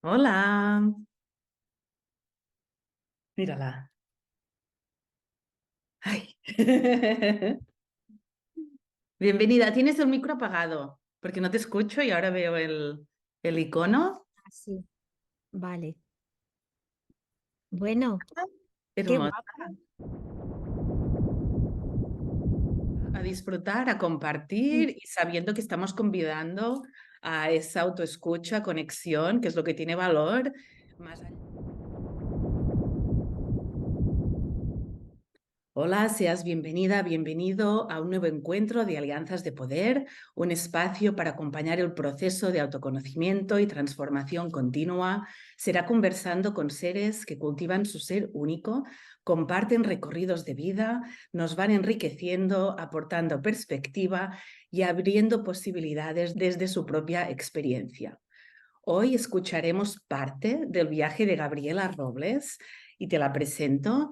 Hola, mírala. Ay. Bienvenida. Tienes el micro apagado porque no te escucho y ahora veo el icono. Sí, vale. Bueno, qué Hermosa. guapa. A disfrutar, a compartir y sabiendo que estamos convidando a esa autoescucha, conexión, que es lo que tiene valor más allá. Hola, seas bienvenida, bienvenido a un nuevo encuentro de Alianzas de Poder, un espacio para acompañar el proceso de autoconocimiento y transformación continua. Será conversando con seres que cultivan su ser único, comparten recorridos de vida, nos van enriqueciendo, aportando perspectiva y abriendo posibilidades desde su propia experiencia. Hoy escucharemos parte del viaje de Gabriela Robles y te la presento.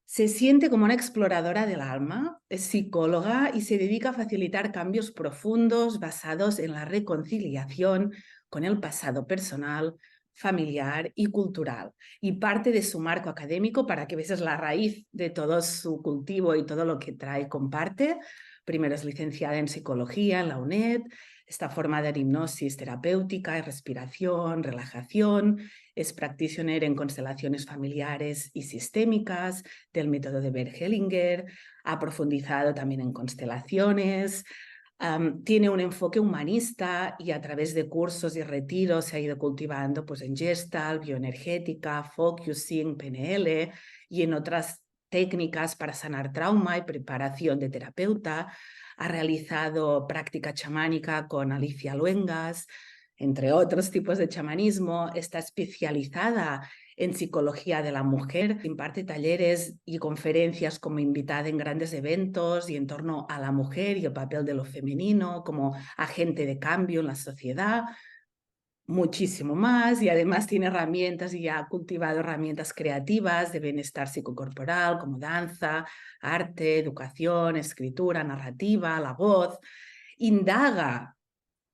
Se siente como una exploradora del alma, es psicóloga y se dedica a facilitar cambios profundos basados en la reconciliación con el pasado personal, familiar y cultural. Y parte de su marco académico, para que veas la raíz de todo su cultivo y todo lo que trae, comparte. Primero es licenciada en psicología en la UNED, está formada en hipnosis terapéutica y respiración, relajación, es practitioner en constelaciones familiares y sistémicas del método de Bert Hellinger, ha profundizado también en constelaciones, tiene un enfoque humanista y a través de cursos y retiros se ha ido cultivando pues, en Gestalt, bioenergética, focusing, PNL y en otras técnicas para sanar trauma y preparación de terapeuta. Ha realizado práctica chamánica con Alicia Luengas, entre otros tipos de chamanismo. Está especializada en psicología de la mujer, imparte talleres y conferencias como invitada en grandes eventos y en torno a la mujer y el papel de lo femenino como agente de cambio en la sociedad, muchísimo más, y además tiene herramientas y ha cultivado herramientas creativas de bienestar psicocorporal como danza, arte, educación, escritura, narrativa, la voz. Indaga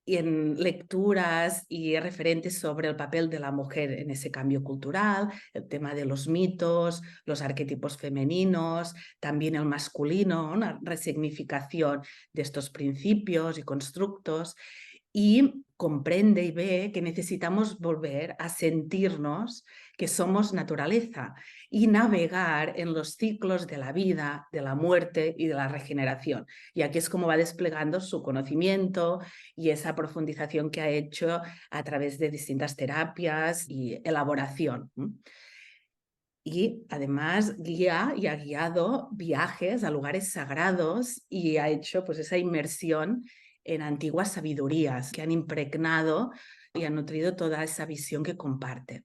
y en lecturas y referentes sobre el papel de la mujer en ese cambio cultural, el tema de los mitos, los arquetipos femeninos, también el masculino, una resignificación de estos principios y constructos, y comprende y ve que necesitamos volver a sentirnos que somos naturaleza y navegar en los ciclos de la vida, de la muerte y de la regeneración. Y aquí es como va desplegando su conocimiento y esa profundización que ha hecho a través de distintas terapias y elaboración. Y además guía y ha guiado viajes a lugares sagrados y ha hecho pues esa inmersión en antiguas sabidurías que han impregnado y han nutrido toda esa visión que comparte.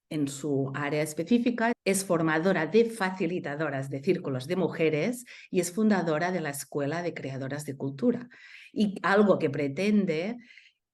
En su área específica es formadora de facilitadoras de círculos de mujeres y es fundadora de la Escuela de Creadoras de Cultura. Y algo que pretende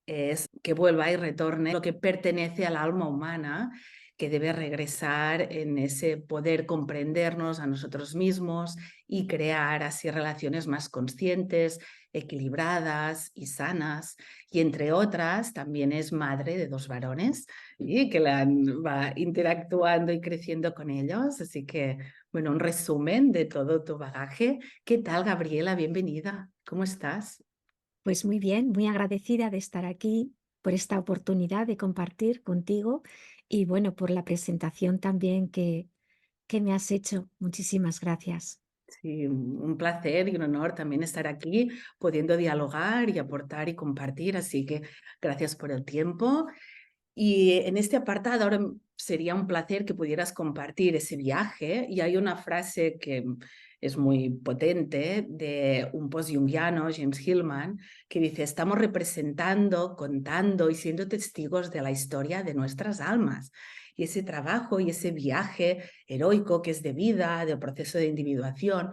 es que vuelva y retorne lo que pertenece al alma humana, que debe regresar en ese poder comprendernos a nosotros mismos y crear así relaciones más conscientes, equilibradas y sanas. Y entre otras, también es madre de dos varones y que va interactuando y creciendo con ellos. Así que, bueno, un resumen de todo tu bagaje. ¿Qué tal, Gabriela? Bienvenida. ¿Cómo estás? Pues muy bien, muy agradecida de estar aquí por esta oportunidad de compartir contigo y bueno, por la presentación también que me has hecho. Muchísimas gracias. Sí, un placer y un honor también estar aquí, pudiendo dialogar y aportar y compartir. Así que gracias por el tiempo. Y en este apartado ahora sería un placer que pudieras compartir ese viaje. Y hay una frase que es muy potente de un post-jungiano, James Hillman, que dice: estamos representando, contando y siendo testigos de la historia de nuestras almas. Y ese trabajo y ese viaje heroico que es de vida, del proceso de individuación,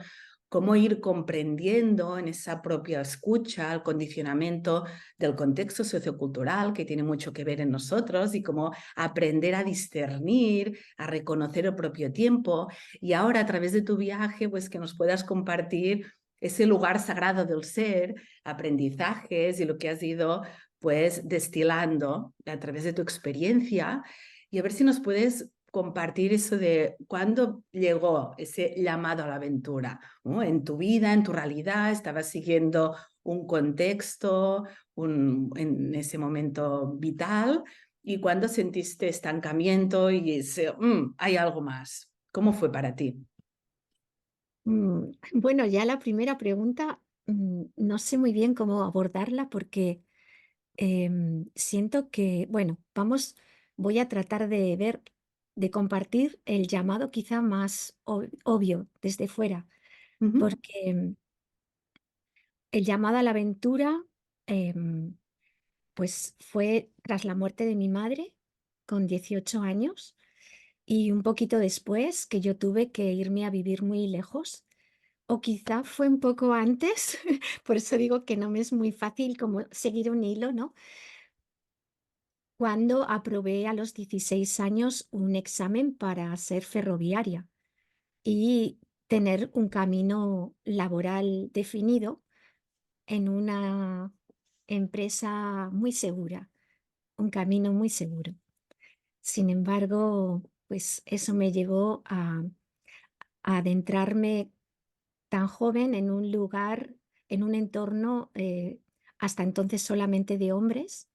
cómo ir comprendiendo en esa propia escucha el condicionamiento del contexto sociocultural que tiene mucho que ver en nosotros y cómo aprender a discernir, a reconocer el propio tiempo. Y ahora a través de tu viaje, pues que nos puedas compartir ese lugar sagrado del ser, aprendizajes y lo que has ido pues destilando a través de tu experiencia y a ver si nos puedes compartir eso de cuándo llegó ese llamado a la aventura, ¿no? En tu vida, en tu realidad, estabas siguiendo un contexto en ese momento vital y cuándo sentiste estancamiento y ese, hay algo más. ¿Cómo fue para ti? Bueno, ya la primera pregunta, no sé muy bien cómo abordarla porque siento que, bueno, voy a tratar de ver, de compartir el llamado quizá más obvio desde fuera, Ujú, porque el llamado a la aventura, em, pues fue tras la muerte de mi madre con 18 años y un poquito después que yo tuve que irme a vivir muy lejos. O quizá fue un poco antes, por eso digo que no me es muy fácil como seguir un hilo, ¿no? Cuando aprobé a los 16 años un examen para ser ferroviaria y tener un camino laboral definido en una empresa muy segura, un camino muy seguro. Sin embargo, pues eso me llevó a adentrarme tan joven en un lugar, en un entorno, hasta entonces solamente de hombres,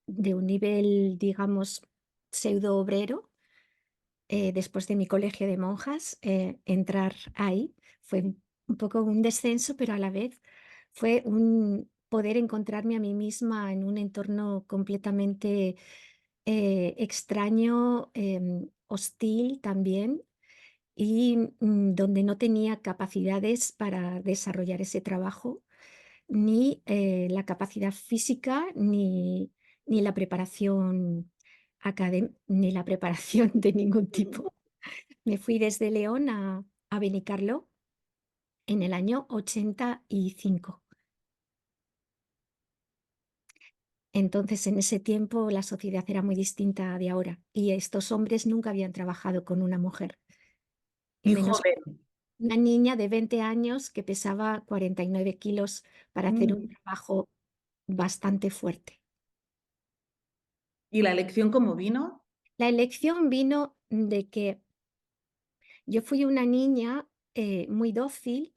de un nivel, digamos, pseudo obrero, después de mi colegio de monjas, entrar ahí fue un poco un descenso, pero a la vez fue un poder encontrarme a mí misma en un entorno completamente extraño, hostil también, y donde no tenía capacidades para desarrollar ese trabajo, ni la capacidad física, ni la preparación ni la preparación de ningún ujú. tipo. Me fui desde León a Benicarló en el año 85. Entonces, en ese tiempo la sociedad era muy distinta de ahora y estos hombres nunca habían trabajado con una mujer, y Y menos joven. una niña de 20 años que pesaba 49 kilos para hacer un Mm. trabajo bastante fuerte. ¿Y la elección cómo vino? La elección vino de que yo fui una niña muy dócil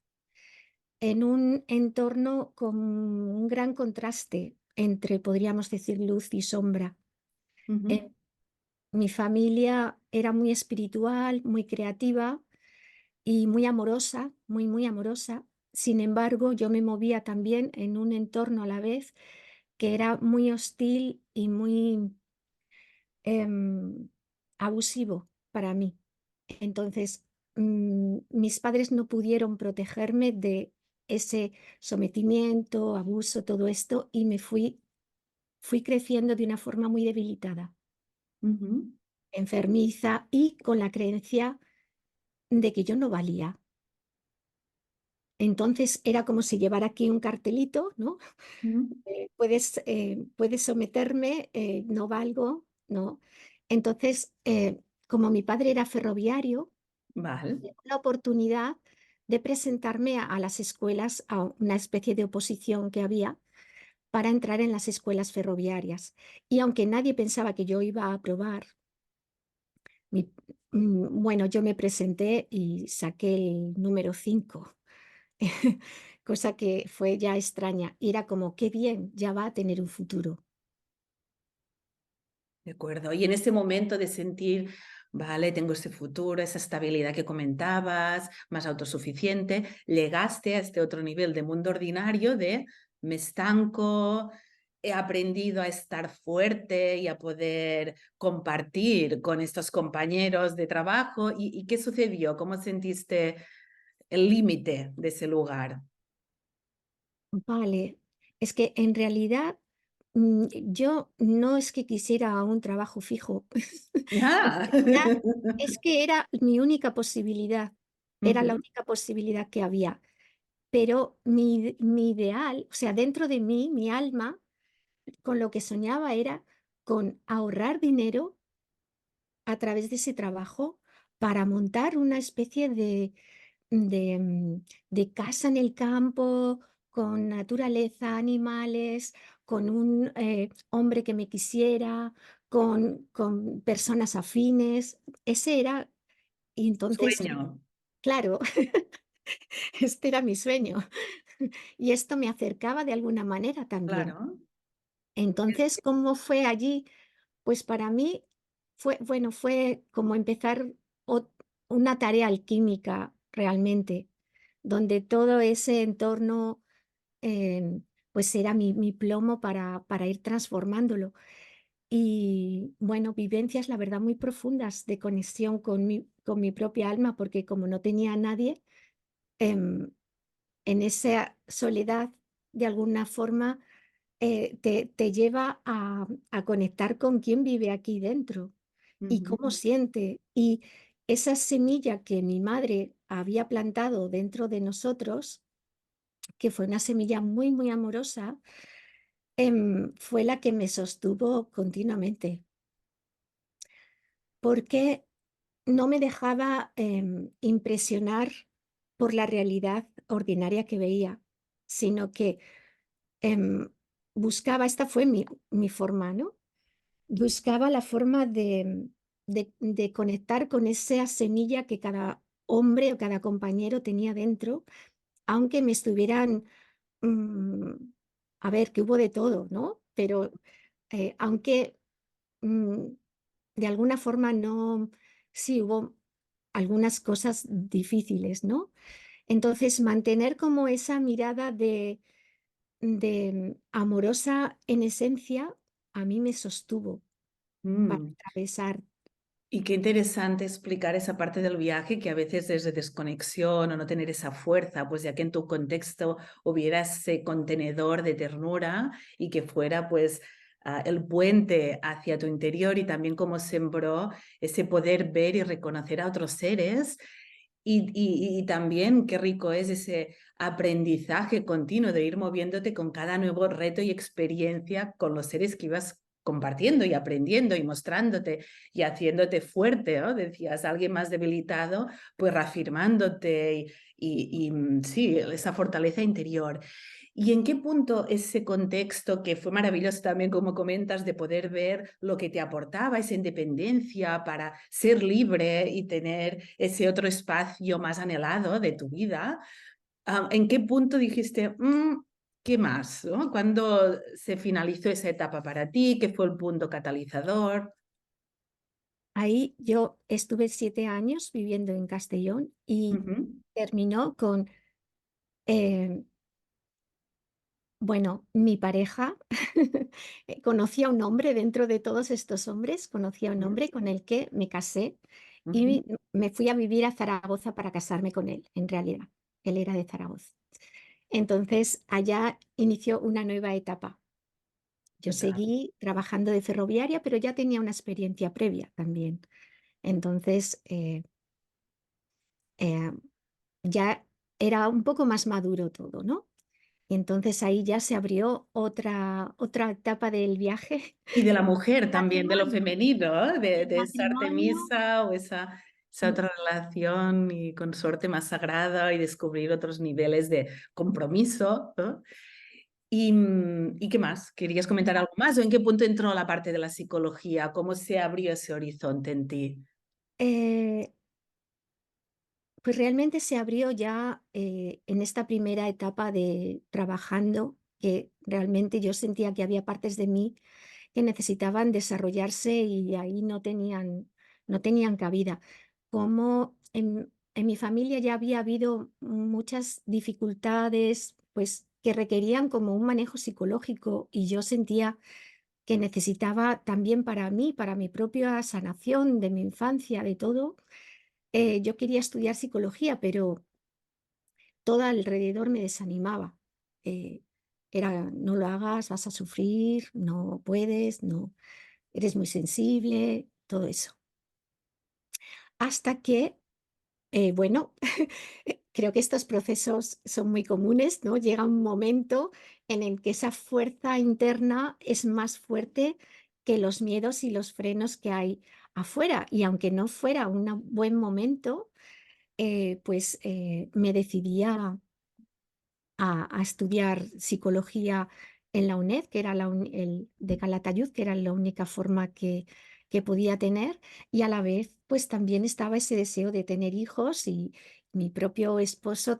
en un entorno con un gran contraste entre, podríamos decir, luz y sombra. Ujú, Eh, Mi familia era muy espiritual, muy creativa y muy amorosa, muy, muy amorosa. Sin embargo, yo me movía también en un entorno a la vez que era muy hostil y muy em, abusivo para mí. Entonces, mis padres no pudieron protegerme de ese sometimiento, abuso, todo esto, y fui creciendo de una forma muy debilitada, ujú, enfermiza y con la creencia de que yo no valía. Entonces era como si llevara aquí un cartelito, ¿no? ujú. Puedes someterme, no valgo, ¿no? Entonces, como mi padre era ferroviario, Vale. tengo la oportunidad de presentarme a las escuelas, a una especie de oposición que había para entrar en las escuelas ferroviarias. Y aunque nadie pensaba que yo iba a aprobar, mi- bueno, yo me presenté y saqué el número 5, cosa que fue ya extraña. Y era como, qué bien, ya va a tener un futuro. De acuerdo. Y en ese momento de sentir, vale, tengo ese futuro, esa estabilidad que comentabas, más autosuficiente, llegaste a este otro nivel de mundo ordinario de me estanco, he aprendido a estar fuerte y a poder compartir con estos compañeros de trabajo. ¿Y qué sucedió? ¿Cómo sentiste el límite de ese lugar? Vale, es que en realidad yo no es que quisiera un trabajo fijo, en Ah. realidad es que era mi única posibilidad, era la Ujú, única posibilidad que había, pero mi ideal, o sea, dentro de mí, mi alma, con lo que soñaba era con ahorrar dinero a través de ese trabajo para montar una especie de casa en el campo, con naturaleza, animales, con un hombre que me quisiera, con personas afines. Ese era, y entonces, Sueño, claro, este era mi sueño. Y esto me acercaba de alguna manera también. claro. Entonces, ¿cómo fue allí? Pues para mí fue, bueno, fue como empezar ot una tarea alquímica realmente, donde todo ese entorno, pues era mi plomo para ir transformándolo. Y bueno, vivencias, la verdad, muy profundas de conexión con mi propia alma, porque como no tenía a nadie, em, en esa soledad, de alguna forma, te lleva a conectar con quién vive aquí dentro y Ujú, cómo siente. Y esa semilla que mi madre había plantado dentro de nosotros, que fue una semilla muy, muy amorosa, fue la que me sostuvo continuamente, porque no me dejaba impresionar por la realidad ordinaria que veía, sino que em, buscaba, esta fue mi forma, ¿no? Buscaba la forma de conectar con esa semilla que cada hombre o cada compañero tenía dentro, aunque me estuvieran, mm, a ver, que hubo de todo, ¿no? Pero, aunque, mm, de alguna forma no, sí hubo algunas cosas difíciles, ¿no? Entonces, mantener como esa mirada de amorosa en esencia, a mí me sostuvo para mm. atravesar. Y qué interesante explicar esa parte del viaje que a veces es de desconexión o no tener esa fuerza, pues ya que en tu contexto hubiera ese contenedor de ternura y que fuera pues el puente hacia tu interior y también cómo sembró ese poder ver y reconocer a otros seres y también qué rico es ese aprendizaje continuo de ir moviéndote con cada nuevo reto y experiencia con los seres que ibas compartiendo y aprendiendo y mostrándote y haciéndote fuerte, ¿no? Decías, alguien más debilitado, pues reafirmándote sí, esa fortaleza interior. ¿Y en qué punto ese contexto, que fue maravilloso también, como comentas, de poder ver lo que te aportaba esa independencia para ser libre y tener ese otro espacio más anhelado de tu vida? ¿En qué punto dijiste, qué más? ¿No? ¿Cuándo se finalizó esa etapa para ti? ¿Qué fue el punto catalizador? Ahí yo estuve 7 años viviendo en Castellón y Ujú, terminó con, eh, bueno, mi pareja. Conocí a un hombre dentro de todos estos hombres, conocí a un ujú, hombre con el que me casé y ujú. me fui a vivir a Zaragoza para casarme con él, en realidad. Él era de Zaragoza. Entonces, allá inició una nueva etapa. Yo ¿Qué tal? seguí trabajando de ferroviaria, pero ya tenía una experiencia previa también. Entonces, eh, ya era un poco más maduro todo, ¿no? Y entonces ahí ya se abrió otra etapa del viaje. Y de la mujer también, de lo Matrimonio, femenino, ¿eh? el De esa matrimonio. Artemisa o esa Mm, otra relación y consorte más sagrada y descubrir otros niveles de compromiso, ¿no? ¿Y qué más? ¿Querías comentar algo más? ¿O en qué punto entró la parte de la psicología? ¿Cómo se abrió ese horizonte en ti? eh, pues realmente se abrió ya en esta primera etapa de trabajando, que realmente yo sentía que había partes de mí que necesitaban desarrollarse y ahí no tenían cabida. Como en mi familia ya había habido muchas dificultades, pues que requerían como un manejo psicológico y yo sentía que necesitaba también para mí, para mi propia sanación de mi infancia, de todo. Yo quería estudiar psicología, pero todo alrededor me desanimaba. Eh, Era, no lo hagas, vas a sufrir, no puedes, no, eres muy sensible, todo eso. Hasta que, bueno, creo que estos procesos son muy comunes, ¿no? Llega un momento en el que esa fuerza interna es más fuerte que los miedos y los frenos que hay afuera. Y aunque no fuera un buen momento, me decidí a estudiar psicología en la UNED, que era el de Calatayud, que era la única forma que podía tener, y a la vez, pues también estaba ese deseo de tener hijos y mi propio esposo,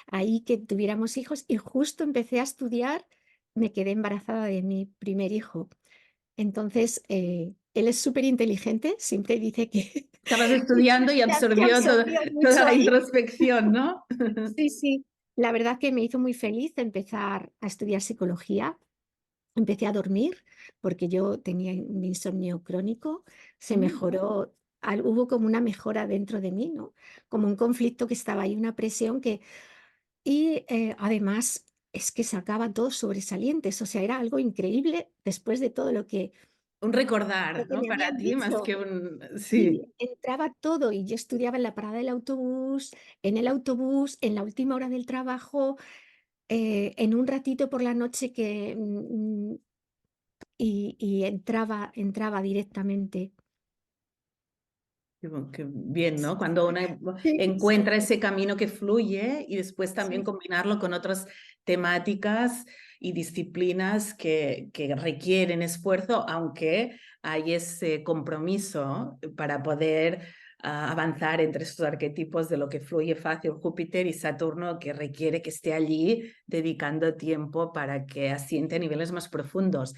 ahí que tuviéramos hijos, y justo empecé a estudiar, me quedé embarazada de mi primer hijo. Entonces, él es súper inteligente, siempre dice que, Estabas estudiando y que absorbió absorbió toda mucho la ahí. introspección, ¿no? Sí, sí. La verdad que me hizo muy feliz empezar a estudiar psicología. Empecé a dormir porque yo tenía un insomnio crónico, se Mm. mejoró, hubo como una mejora dentro de mí, ¿no? Como un conflicto que estaba ahí, una presión que... Y además es que sacaba todos sobresalientes, o sea, era algo increíble después de todo Un lo recordar, que ¿no? me Para habían ti más dicho. que un... Sí, Sí. entraba todo y yo estudiaba en la parada del autobús, en el autobús, en la última hora del trabajo, en un ratito por la noche y entraba directamente. Qué bien, ¿no? Cuando uno Sí, sí, encuentra ese camino que fluye y después también sí. combinarlo con otras temáticas y disciplinas que requieren esfuerzo, aunque hay ese compromiso para poder avanzar entre esos arquetipos de lo que fluye fácil Júpiter y Saturno, que requiere que esté allí dedicando tiempo para que asiente a niveles más profundos.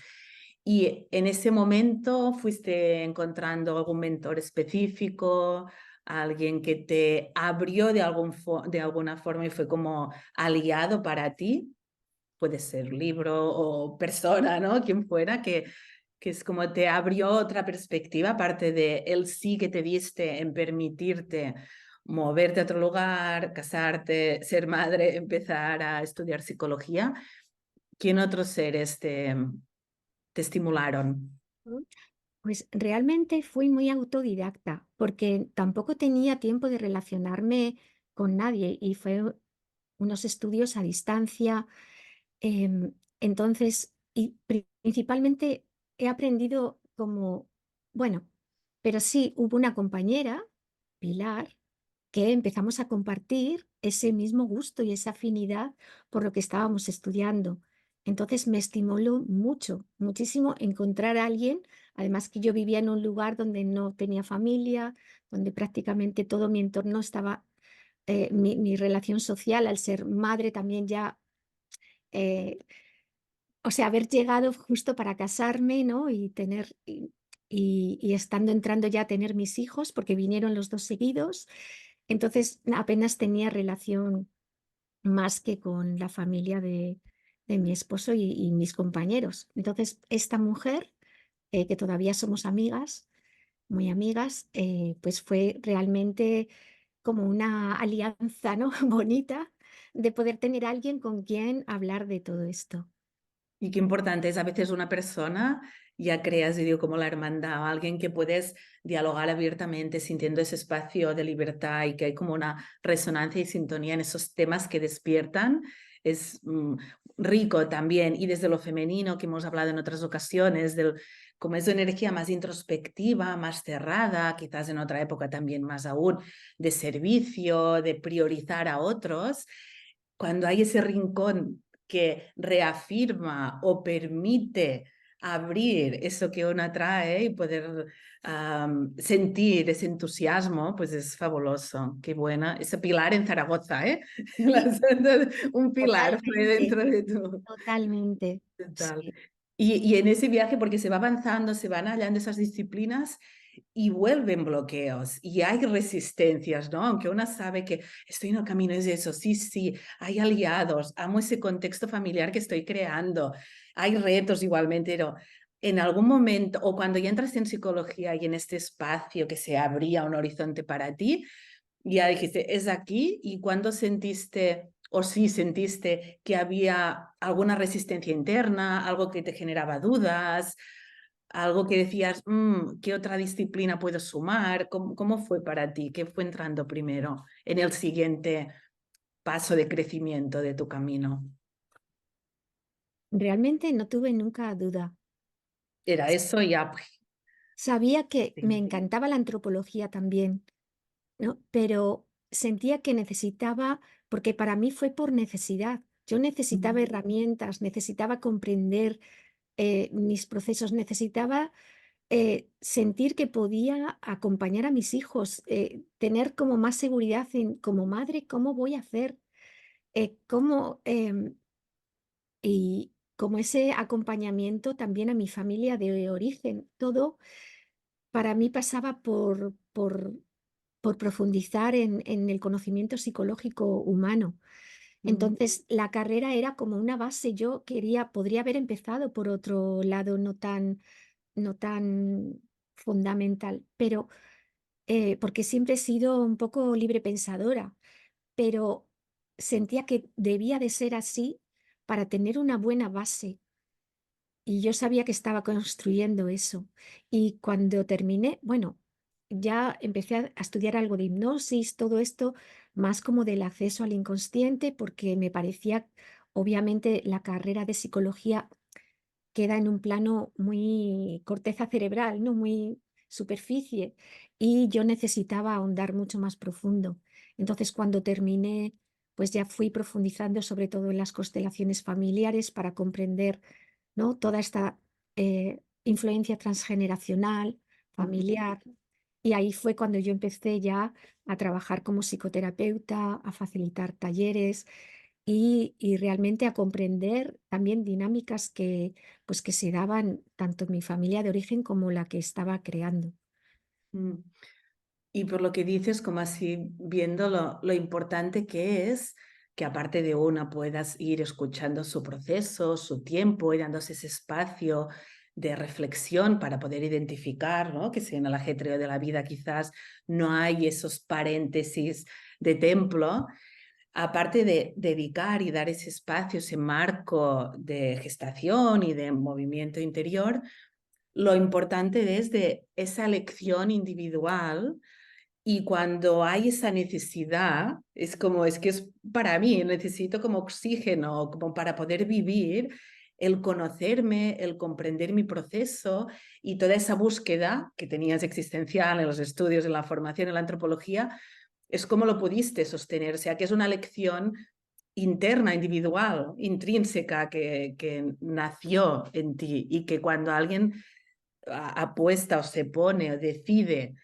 Y en ese momento fuiste encontrando algún mentor específico, alguien que te abrió de alguna forma y fue como aliado para ti. Puede ser libro o persona, ¿no? Quien fuera, que es como te abrió otra perspectiva, aparte de el sí que te diste en permitirte moverte a otro lugar, casarte, ser madre, empezar a estudiar psicología. ¿Quién otros seres te estimularon? Mm. Pues realmente fui muy autodidacta, porque tampoco tenía tiempo de relacionarme con nadie y fue unos estudios a distancia. Entonces, y principalmente he aprendido como, bueno, pero sí hubo una compañera, Pilar, que empezamos a compartir ese mismo gusto y esa afinidad por lo que estábamos estudiando. Entonces me estimuló mucho, muchísimo encontrar a alguien, además que yo vivía en un lugar donde no tenía familia, donde prácticamente todo mi entorno estaba, mi relación social al ser madre también ya, eh, o sea, haber llegado justo para casarme, ¿no? Y tener, y estando entrando ya a tener mis hijos, porque vinieron los dos seguidos, entonces apenas tenía relación más que con la familia de mi esposo y mis compañeros. Entonces, esta mujer, que todavía somos amigas, muy amigas, pues fue realmente como una alianza, ¿no? Bonita de poder tener a alguien con quien hablar de todo esto. Y qué importante es a veces una persona, ya creas, yo digo, como la hermandad, alguien que puedes dialogar abiertamente, sintiendo ese espacio de libertad y que hay como una resonancia y sintonía en esos temas que despiertan. Es rico también. Y desde lo femenino, que hemos hablado en otras ocasiones, como es de energía más introspectiva, más cerrada, quizás en otra época también más aún, de servicio, de priorizar a otros, cuando hay ese rincón que reafirma o permite abrir eso que uno atrae y poder sentir ese entusiasmo, pues es fabuloso. Qué buena. Ese pilar en Zaragoza, ¿eh? Sí, Un pilar fue totalmente, dentro de tu... totalmente. Tal. Sí. Y en ese viaje, porque se va avanzando, se van hallando esas disciplinas y vuelven bloqueos y hay resistencias, ¿no? Aunque una sabe que estoy en el camino, es eso, sí, sí, hay aliados, amo ese contexto familiar que estoy creando, hay retos igualmente, pero en algún momento, o cuando ya entras en psicología y en este espacio que se abría un horizonte para ti, ya dijiste, es aquí, y cuando sentiste, o sí sentiste que había alguna resistencia interna, algo que te generaba dudas, algo que decías, ¿qué otra disciplina puedo sumar? ¿Cómo fue para ti? ¿Qué fue entrando primero en el siguiente paso de crecimiento de tu camino? Realmente no tuve nunca duda. Era eso y ya. Sabía que me Sí. encantaba la antropología también, ¿no? Pero sentía que necesitaba, porque para mí fue por necesidad. Yo necesitaba Mm, herramientas, necesitaba comprender mis procesos, necesitaba sentir que podía acompañar a mis hijos, tener como más seguridad en como madre, cómo voy a hacer, cómo, y como ese acompañamiento también a mi familia de origen. Todo para mí pasaba por profundizar en el conocimiento psicológico humano. mm, Entonces, la carrera era como una base. Yo podría haber empezado por otro lado no tan fundamental, pero porque siempre he sido un poco libre pensadora, pero sentía que debía de ser así para tener una buena base. Y yo sabía que estaba construyendo eso. Y cuando terminé, bueno, ya empecé a estudiar algo de hipnosis, todo esto, más como del acceso al inconsciente, porque me parecía, obviamente, la carrera de psicología queda en un plano muy corteza cerebral, ¿no? Muy superficie, y yo necesitaba ahondar mucho más profundo. Entonces, cuando terminé, pues ya fui profundizando sobre todo en las constelaciones familiares para comprender, ¿no? Toda esta influencia transgeneracional, ujú, familiar. Y ahí fue cuando yo empecé ya a trabajar como psicoterapeuta, a facilitar talleres y realmente a comprender también dinámicas pues, que se daban tanto en mi familia de origen como la que estaba creando. mm. Y por lo que dices, como así viendo lo importante que es que aparte de una puedas ir escuchando su proceso, su tiempo y dándose ese espacio de reflexión para poder identificar, ¿no? Que si en el ajetreo de la vida quizás no hay esos paréntesis de templo, aparte de dedicar y dar ese espacio, ese marco de gestación y de movimiento interior, lo importante es de esa lección individual y cuando hay esa necesidad, es como, es que es para mí, necesito como oxígeno, como para poder vivir, el conocerme, el comprender mi proceso y toda esa búsqueda que tenías existencial en los estudios, en la formación, en la antropología, es como lo pudiste sostener. O sea, que es una lección interna, individual, intrínseca, que nació en ti y que cuando alguien apuesta o se pone o decide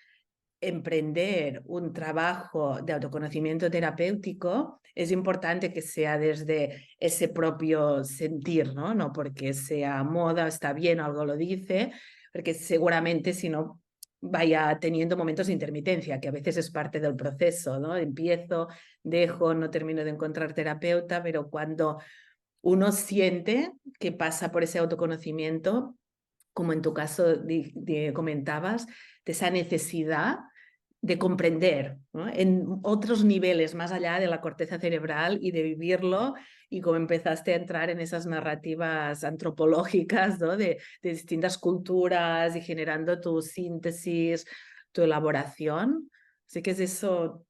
emprender un trabajo de autoconocimiento terapéutico, es importante que sea desde ese propio sentir, ¿no? No porque sea moda, está bien o algo lo dice, porque seguramente si no vaya teniendo momentos de intermitencia, que a veces es parte del proceso, ¿no? Empiezo, dejo, no termino de encontrar terapeuta, pero cuando uno siente que pasa por ese autoconocimiento, como en tu caso comentabas, de esa necesidad de comprender, ¿no? En otros niveles más allá de la corteza cerebral y de vivirlo y como empezaste a entrar en esas narrativas antropológicas, ¿no? De distintas culturas y generando tu síntesis, tu elaboración. Así que es eso,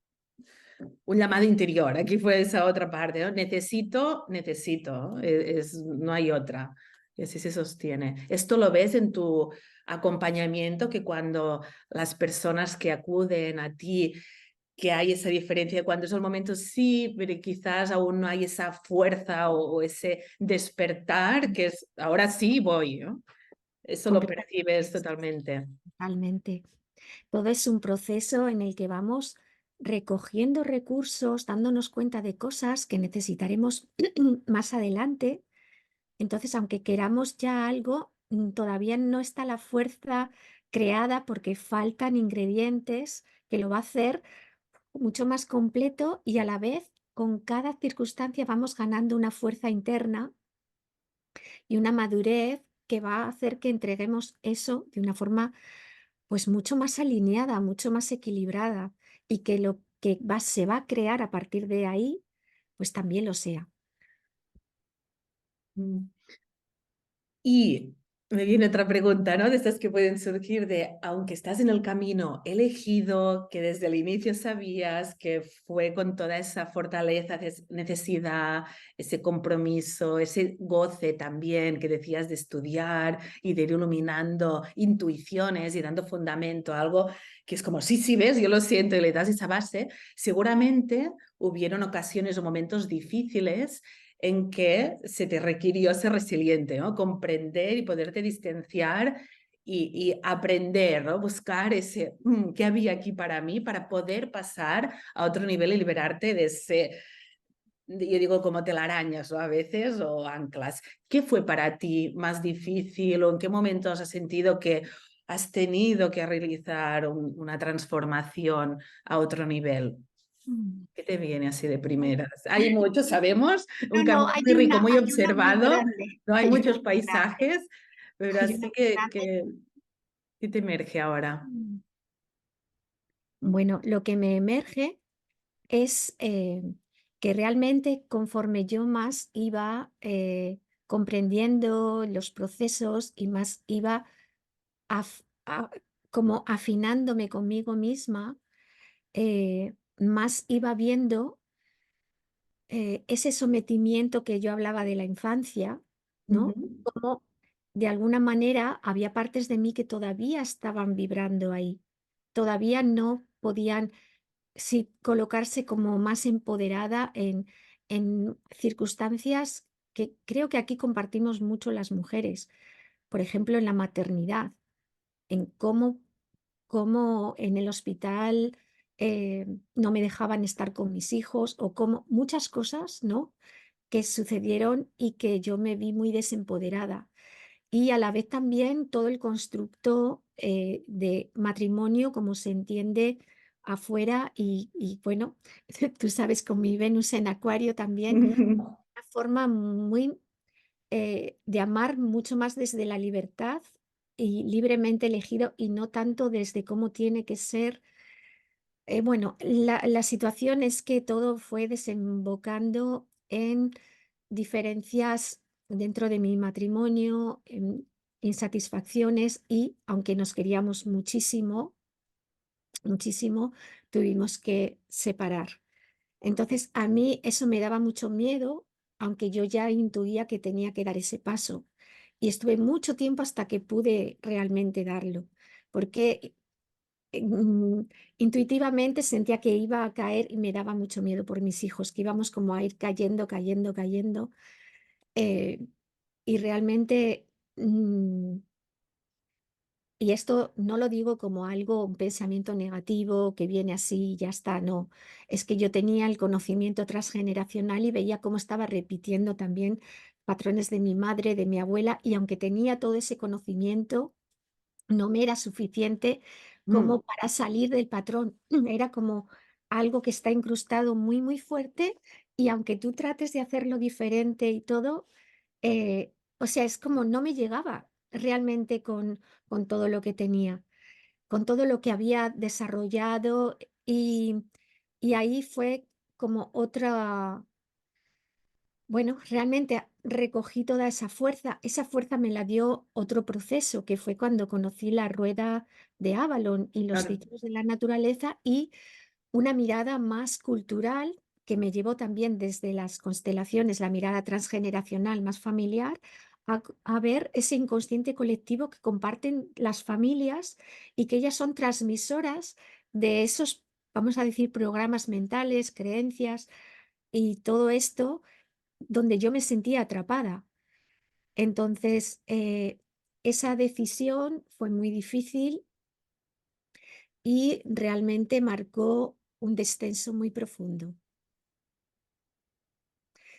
un llamado interior. Aquí fue esa otra parte, ¿no? Necesito, no hay otra. Y así se sostiene. Esto lo ves en tu acompañamiento, que cuando las personas que acuden a ti, que hay esa diferencia de cuando es el momento sí, pero quizás aún no hay esa fuerza o ese despertar, que es ahora sí voy, ¿no? Eso lo percibes Completamente, totalmente. totalmente. Todo es un proceso en el que vamos recogiendo recursos, dándonos cuenta de cosas que necesitaremos más adelante. Entonces, aunque queramos ya algo, todavía no está la fuerza creada porque faltan ingredientes que lo va a hacer mucho más completo y a la vez con cada circunstancia vamos ganando una fuerza interna y una madurez que va a hacer que entreguemos eso de una forma pues mucho más alineada, mucho más equilibrada y que lo que se va a crear a partir de ahí, pues también lo sea. Mm. Y Me viene otra pregunta, ¿no? De estas que pueden surgir de, aunque estás en el camino elegido, que desde el inicio sabías que fue con toda esa fortaleza, necesidad, ese compromiso, ese goce también que decías de estudiar y de ir iluminando intuiciones y dando fundamento a algo que es como, sí, sí, ves, yo lo siento y le das esa base, seguramente hubieron ocasiones o momentos difíciles en que se te requirió ser resiliente, ¿no? Comprender y poderte distanciar y aprender, ¿no? Buscar ese, ¿qué había aquí para mí? Para poder pasar a otro nivel y liberarte de ese, yo digo como telarañas, ¿no? A veces, o anclas. ¿Qué fue para ti más difícil o en qué momentos has sentido que has tenido que realizar una transformación a otro nivel? Mm. ¿Qué te viene así de primeras? Hay muchos, sabemos, un No, no, camino muy rico, muy hay una muy observado, grande, no hay hay una muchos muy grande, paisajes, pero hay una así muy grande. ¿qué te emerge ahora? Mm. Bueno, lo que me emerge es que realmente conforme yo más iba comprendiendo los procesos y más iba como afinándome conmigo misma, más iba viendo ese sometimiento que yo hablaba de la infancia, ¿no? Ujú. Como de alguna manera había partes de mí que todavía estaban vibrando ahí, todavía no podían sí colocarse como más empoderada en circunstancias que creo que aquí compartimos mucho las mujeres, por ejemplo, en la maternidad, en cómo en el hospital no me dejaban estar con mis hijos o cómo muchas cosas, ¿no? Que sucedieron y que yo me vi muy desempoderada. Y a la vez también todo el constructo de matrimonio, como se entiende afuera, y bueno, tú sabes, con mi Venus en Acuario también, una forma muy de amar mucho más desde la libertad y libremente elegido y no tanto desde cómo tiene que ser. Bueno, la situación es que todo fue desembocando en diferencias dentro de mi matrimonio, en insatisfacciones y aunque nos queríamos muchísimo, muchísimo, tuvimos que separar. Entonces, a mí eso me daba mucho miedo, aunque yo ya intuía que tenía que dar ese paso. Y estuve mucho tiempo hasta que pude realmente darlo, porque mm, intuitivamente sentía que iba a caer y me daba mucho miedo por mis hijos, que íbamos como a ir cayendo, cayendo, cayendo. eh, y realmente, y esto no lo digo como algo, un pensamiento negativo que viene así y ya está, no. Es que yo tenía el conocimiento transgeneracional y veía cómo estaba repitiendo también patrones de mi madre, de mi abuela, y aunque tenía todo ese conocimiento, no me era suficiente Mm. como para salir del patrón. Era como algo que está incrustado muy, muy fuerte y aunque tú trates de hacerlo diferente y todo, o sea, es como no me llegaba realmente con todo lo que tenía, con todo lo que había desarrollado y ahí fue como otra, bueno, realmente recogí toda esa fuerza me la dio otro proceso, que fue cuando conocí la rueda de Avalon y los Claro. ciclos de la naturaleza y una mirada más cultural que me llevó también desde las constelaciones, la mirada transgeneracional más familiar, a ver ese inconsciente colectivo que comparten las familias y que ellas son transmisoras de esos, vamos a decir, programas mentales, creencias y todo esto donde yo me sentía atrapada. Entonces, esa decisión fue muy difícil y realmente marcó un descenso muy profundo,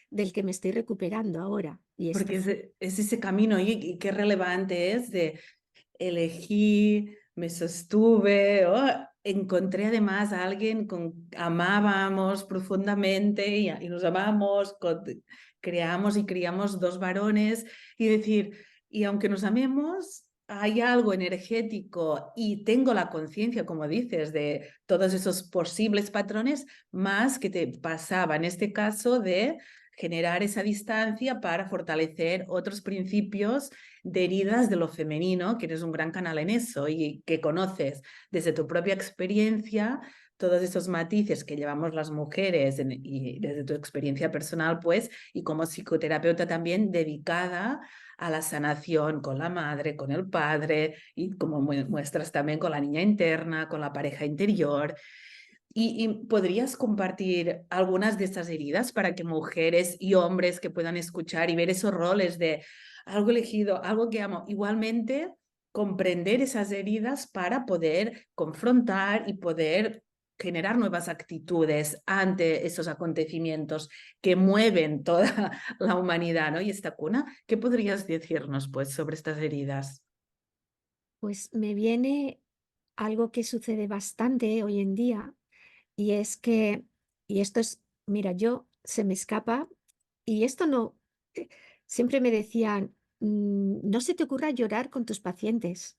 del que me estoy recuperando ahora. Y esto Porque fue, es ese camino y qué relevante es de elegí, me sostuve, oh, encontré además a alguien con amábamos profundamente y nos amamos, creamos y criamos dos varones y decir, y aunque nos amemos, hay algo energético y tengo la conciencia, como dices, de todos esos posibles patrones más que te pasaba en este caso de generar esa distancia para fortalecer otros principios de heridas de lo femenino, que eres un gran canal en eso y que conoces desde tu propia experiencia todos esos matices que llevamos las mujeres y desde tu experiencia personal, pues, y como psicoterapeuta también dedicada a la sanación con la madre, con el padre y como muestras también con la niña interna, con la pareja interior. Y podrías compartir algunas de estas heridas para que mujeres y hombres que puedan escuchar y ver esos roles de algo elegido, algo que amo, igualmente comprender esas heridas para poder confrontar y poder generar nuevas actitudes ante esos acontecimientos que mueven toda la humanidad, ¿no? Y esta cuna, ¿qué podrías decirnos, pues, sobre estas heridas? Pues me viene algo que sucede bastante hoy en día y es que, y esto es, mira, yo se me escapa y esto no, eh, siempre me decían, no se te ocurra llorar con tus pacientes.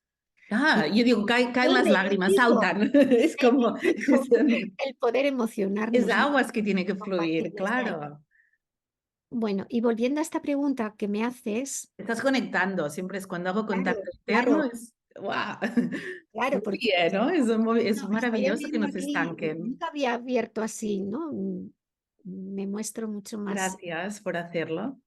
Y Yo digo, caen yo las lágrimas, reivindico, saltan. Es como, reivindico el poder es emocionarnos, ¿no? aguas que tiene que fluir, Compartirles ahí. claro. Bueno, y volviendo a esta pregunta que me haces, Estás conectando, siempre es cuando hago claro, contacto externo, claro, es ¡guau! claro, porque Fluye, ¿no? Es no, estoy maravilloso que abriendo nos aquí, estanquen. nunca había abierto así, ¿no? Me muestro mucho más. Gracias por hacerlo.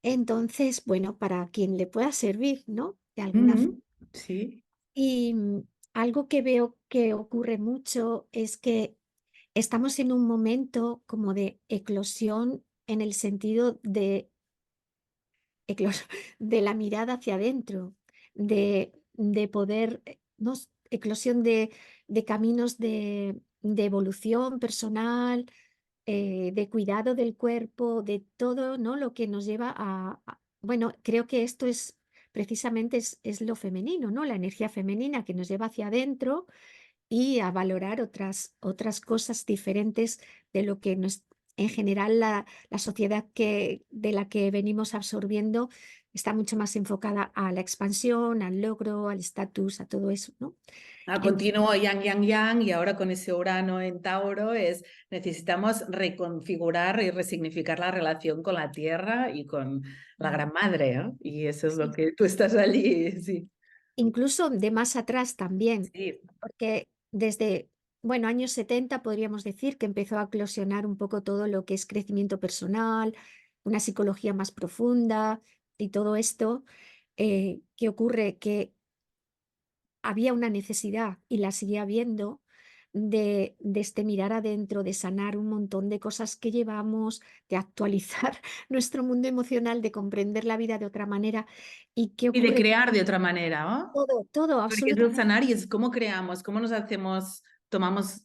Entonces, bueno, para quien le pueda servir, ¿no? De alguna forma. Ujú, sí. Y algo que veo que ocurre mucho es que estamos en un momento como de eclosión en el sentido de, de la mirada hacia adentro, de poder, ¿no? Eclosión de caminos de evolución personal, de cuidado del cuerpo, de todo, ¿no? Lo que nos lleva bueno, creo que esto es precisamente es lo femenino, ¿no? La energía femenina que nos lleva hacia adentro y a valorar otras cosas diferentes de lo que en general la sociedad de la que venimos absorbiendo está mucho más enfocada a la expansión, al logro, al estatus, a todo eso, ¿no? A continuo yang, yang, yang, y ahora con ese Urano en Tauro necesitamos reconfigurar y resignificar la relación con la Tierra y con la Mm, Gran Madre, ¿no? Y eso es lo sí. que tú estás allí, sí. Incluso de más atrás también, Sí. porque desde, bueno, años 70 podríamos decir que empezó a eclosionar un poco todo lo que es crecimiento personal, una psicología más profunda y todo esto. ¿Qué ocurre? Que había una necesidad y la sigue habiendo de este mirar adentro, de sanar un montón de cosas que llevamos, de actualizar nuestro mundo emocional, de comprender la vida de otra manera. ¿Y qué Y de ocurre? crear de otra manera, ¿no? Todo, todo, Porque es el absolutamente. sanar y es cómo creamos, cómo nos hacemos, tomamos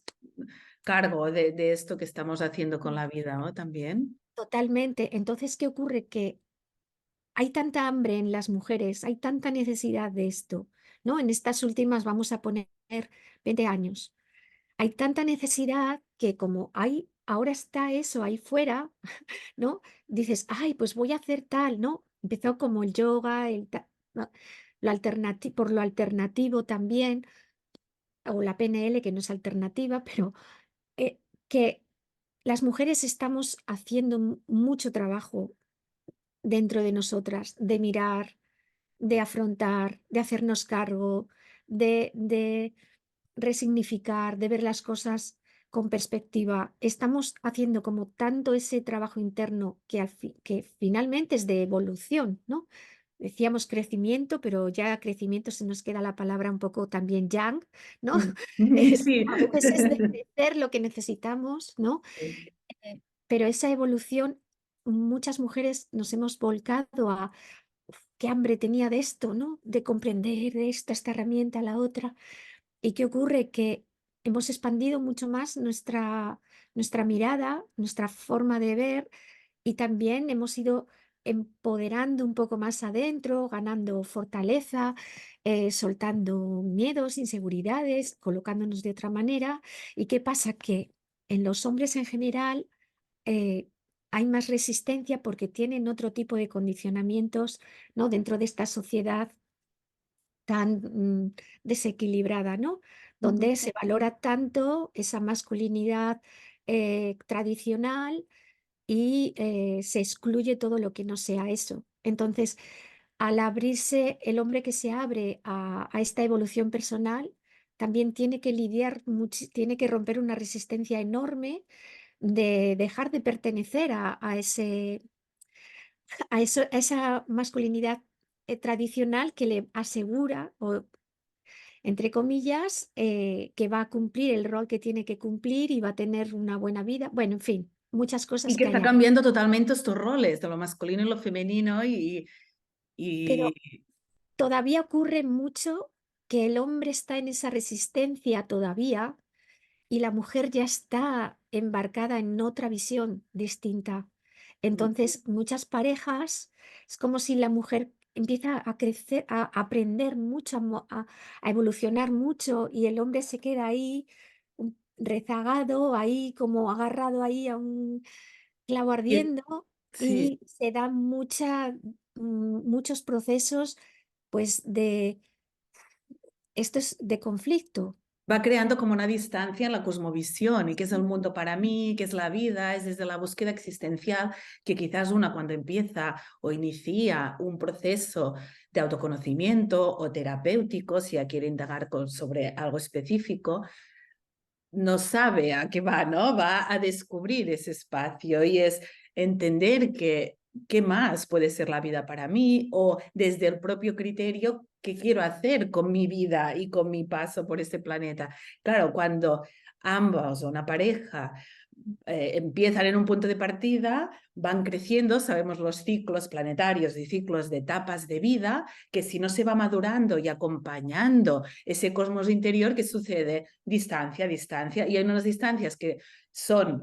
cargo de esto que estamos haciendo con la vida, ¿no? También. Totalmente. Entonces, ¿qué ocurre? Que hay tanta hambre en las mujeres, hay tanta necesidad de esto, ¿no? En estas últimas vamos a poner 20 años. Hay tanta necesidad que como hay, ahora está eso ahí fuera, ¿no? Dices, ay, pues voy a hacer tal, ¿no? Empezó como el yoga, ¿no? Por lo alternativo también, o la PNL, que no es alternativa, pero que las mujeres estamos haciendo mucho trabajo dentro de nosotras, de mirar, de afrontar, de hacernos cargo, de resignificar, de ver las cosas con perspectiva. Estamos haciendo como tanto ese trabajo interno que finalmente es de evolución, ¿no? Decíamos crecimiento, pero ya crecimiento se nos queda la palabra un poco también yang, ¿no? Mm. Sí. A veces es de crecer lo que necesitamos, ¿no? Pero esa evolución, muchas mujeres nos hemos volcado a qué hambre tenía de esto, ¿no? De comprender de esta herramienta, la otra. ¿Y qué ocurre? Que hemos expandido mucho más nuestra mirada, nuestra forma de ver y también hemos ido empoderando un poco más adentro, ganando fortaleza, soltando miedos, inseguridades, colocándonos de otra manera. ¿Y qué pasa? Que en los hombres en general eh, hay más resistencia porque tienen otro tipo de condicionamientos, ¿no? Dentro de esta sociedad tan desequilibrada, ¿no? Ujú. Donde se valora tanto esa masculinidad tradicional y se excluye todo lo que no sea eso. Entonces, al abrirse, el hombre que se abre a esta evolución personal, también tiene que lidiar, tiene que romper una resistencia enorme de dejar de pertenecer a esa masculinidad tradicional que le asegura, o entre comillas, que va a cumplir el rol que tiene que cumplir y va a tener una buena vida. Bueno, en fin, muchas Y cosas que que hay está ahí. cambiando totalmente estos roles, de lo masculino y lo femenino, Pero y todavía ocurre mucho que el hombre está en esa resistencia todavía y la mujer ya está embarcada en otra visión distinta. Entonces, muchas parejas, es como si la mujer empieza a crecer, a aprender mucho, a evolucionar mucho y el hombre se queda ahí rezagado, ahí como agarrado ahí a un clavo y- ardiendo sí. y se dan muchos procesos pues de esto es de conflicto. Va creando como una distancia en la cosmovisión y qué es el mundo para mí, qué es la vida, es desde la búsqueda existencial que quizás una cuando empieza o inicia un proceso de autoconocimiento o terapéutico, si ya quiere indagar sobre algo específico, no sabe a qué va, ¿no? Va a descubrir ese espacio y es entender que qué más puede ser la vida para mí o desde el propio criterio qué quiero hacer con mi vida y con mi paso por este planeta. Claro, cuando ambos o una pareja empiezan en un punto de partida, van creciendo, sabemos los ciclos planetarios y ciclos de etapas de vida, que si no se va madurando y acompañando ese cosmos interior, ¿qué sucede? Distancia, distancia. Y hay unas distancias que son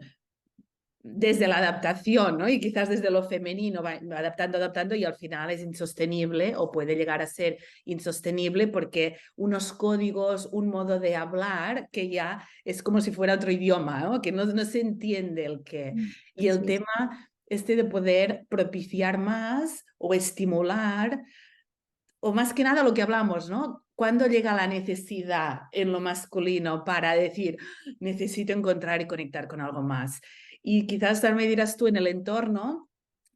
desde la adaptación, ¿no? Y quizás desde lo femenino va adaptando, adaptando y al final es insostenible o puede llegar a ser insostenible porque unos códigos, un modo de hablar que ya es como si fuera otro idioma, ¿no? Que no se entiende el qué. Y el Sí, sí. tema este de poder propiciar más o estimular o más que nada lo que hablamos, ¿no? ¿Cuándo llega la necesidad en lo masculino para decir, necesito encontrar y conectar con algo más? Y quizás también dirás tú en el entorno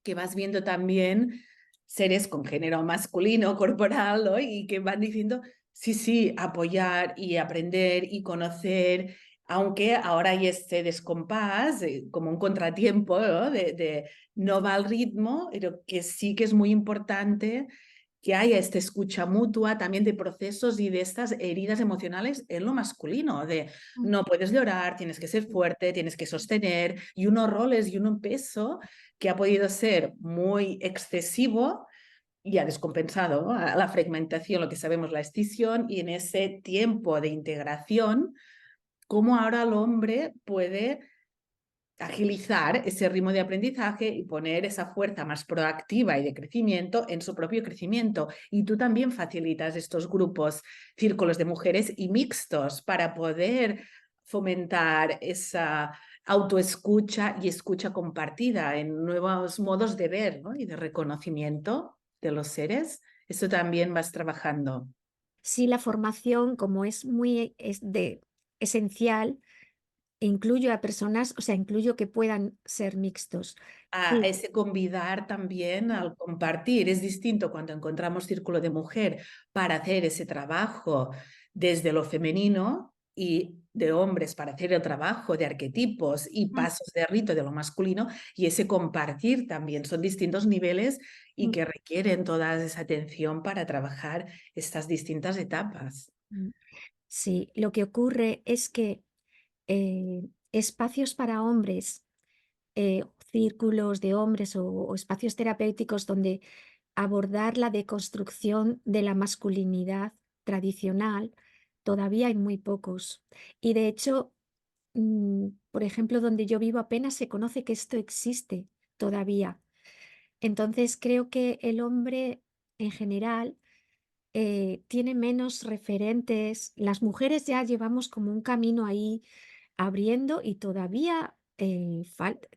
que vas viendo también seres con género masculino, corporal, ¿no? Y que van diciendo, sí, sí, apoyar y aprender y conocer, aunque ahora hay este descompás, como un contratiempo, ¿no? De no va al ritmo, pero que sí que es muy importante que haya esta escucha mutua también de procesos y de estas heridas emocionales en lo masculino, de Mm, no puedes llorar, tienes que ser fuerte, tienes que sostener, y unos roles y un peso que ha podido ser muy excesivo y ha descompensado, ¿no? A la fragmentación, lo que sabemos, la escisión, y en ese tiempo de integración, cómo ahora el hombre puede agilizar ese ritmo de aprendizaje y poner esa fuerza más proactiva y de crecimiento en su propio crecimiento. Y tú también facilitas estos grupos, círculos de mujeres y mixtos para poder fomentar esa autoescucha y escucha compartida en nuevos modos de ver, ¿no? Y de reconocimiento de los seres. Eso también vas trabajando. sí, la formación, como es muy esencial, incluyo a personas, o sea, incluyo que puedan ser mixtos. A Sí, ese convidar también al compartir. Es distinto cuando encontramos círculo de mujer para hacer ese trabajo desde lo femenino y de hombres para hacer el trabajo de arquetipos y mm, pasos de rito de lo masculino y ese compartir también. Son distintos niveles y mm, que requieren toda esa atención para trabajar estas distintas etapas. mm. Sí, lo que ocurre es que espacios para hombres, círculos de hombres o espacios terapéuticos donde abordar la deconstrucción de la masculinidad tradicional, todavía hay muy pocos. Y de hecho, por ejemplo, donde yo vivo apenas se conoce que esto existe todavía. Entonces creo que el hombre en general tiene menos referentes. Las mujeres ya llevamos como un camino ahí abriendo y todavía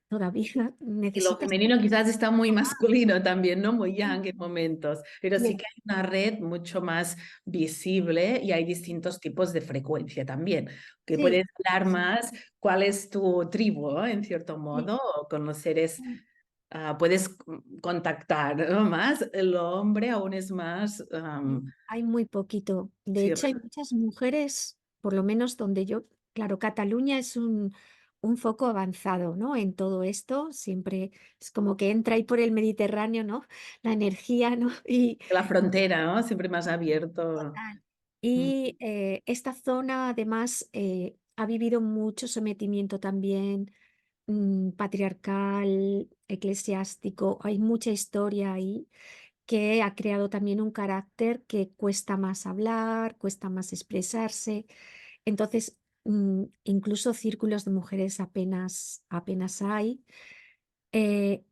todavía Y lo necesitas. femenino quizás está muy masculino también, ¿no? Muy yang en momentos, pero sí Bien, que hay una red mucho más visible y hay distintos tipos de frecuencia también, que sí, puedes hablar sí, más cuál es tu tribu, ¿no? En cierto sí, modo, o con los seres, sí. puedes contactar, ¿no? Más, el hombre aún es más, Hay muy poquito. De sí, hecho, hay muchas mujeres, por lo menos donde yo, claro, Cataluña es un foco avanzado, ¿no? En todo esto, siempre es como que entra ahí por el Mediterráneo, ¿no? La energía, ¿no? Y la frontera, ¿no? Siempre más abierto. total. Mm, Y esta zona además ha vivido mucho sometimiento también patriarcal, eclesiástico, hay mucha historia ahí que ha creado también un carácter que cuesta más hablar, cuesta más expresarse. Entonces, incluso círculos de mujeres apenas hay.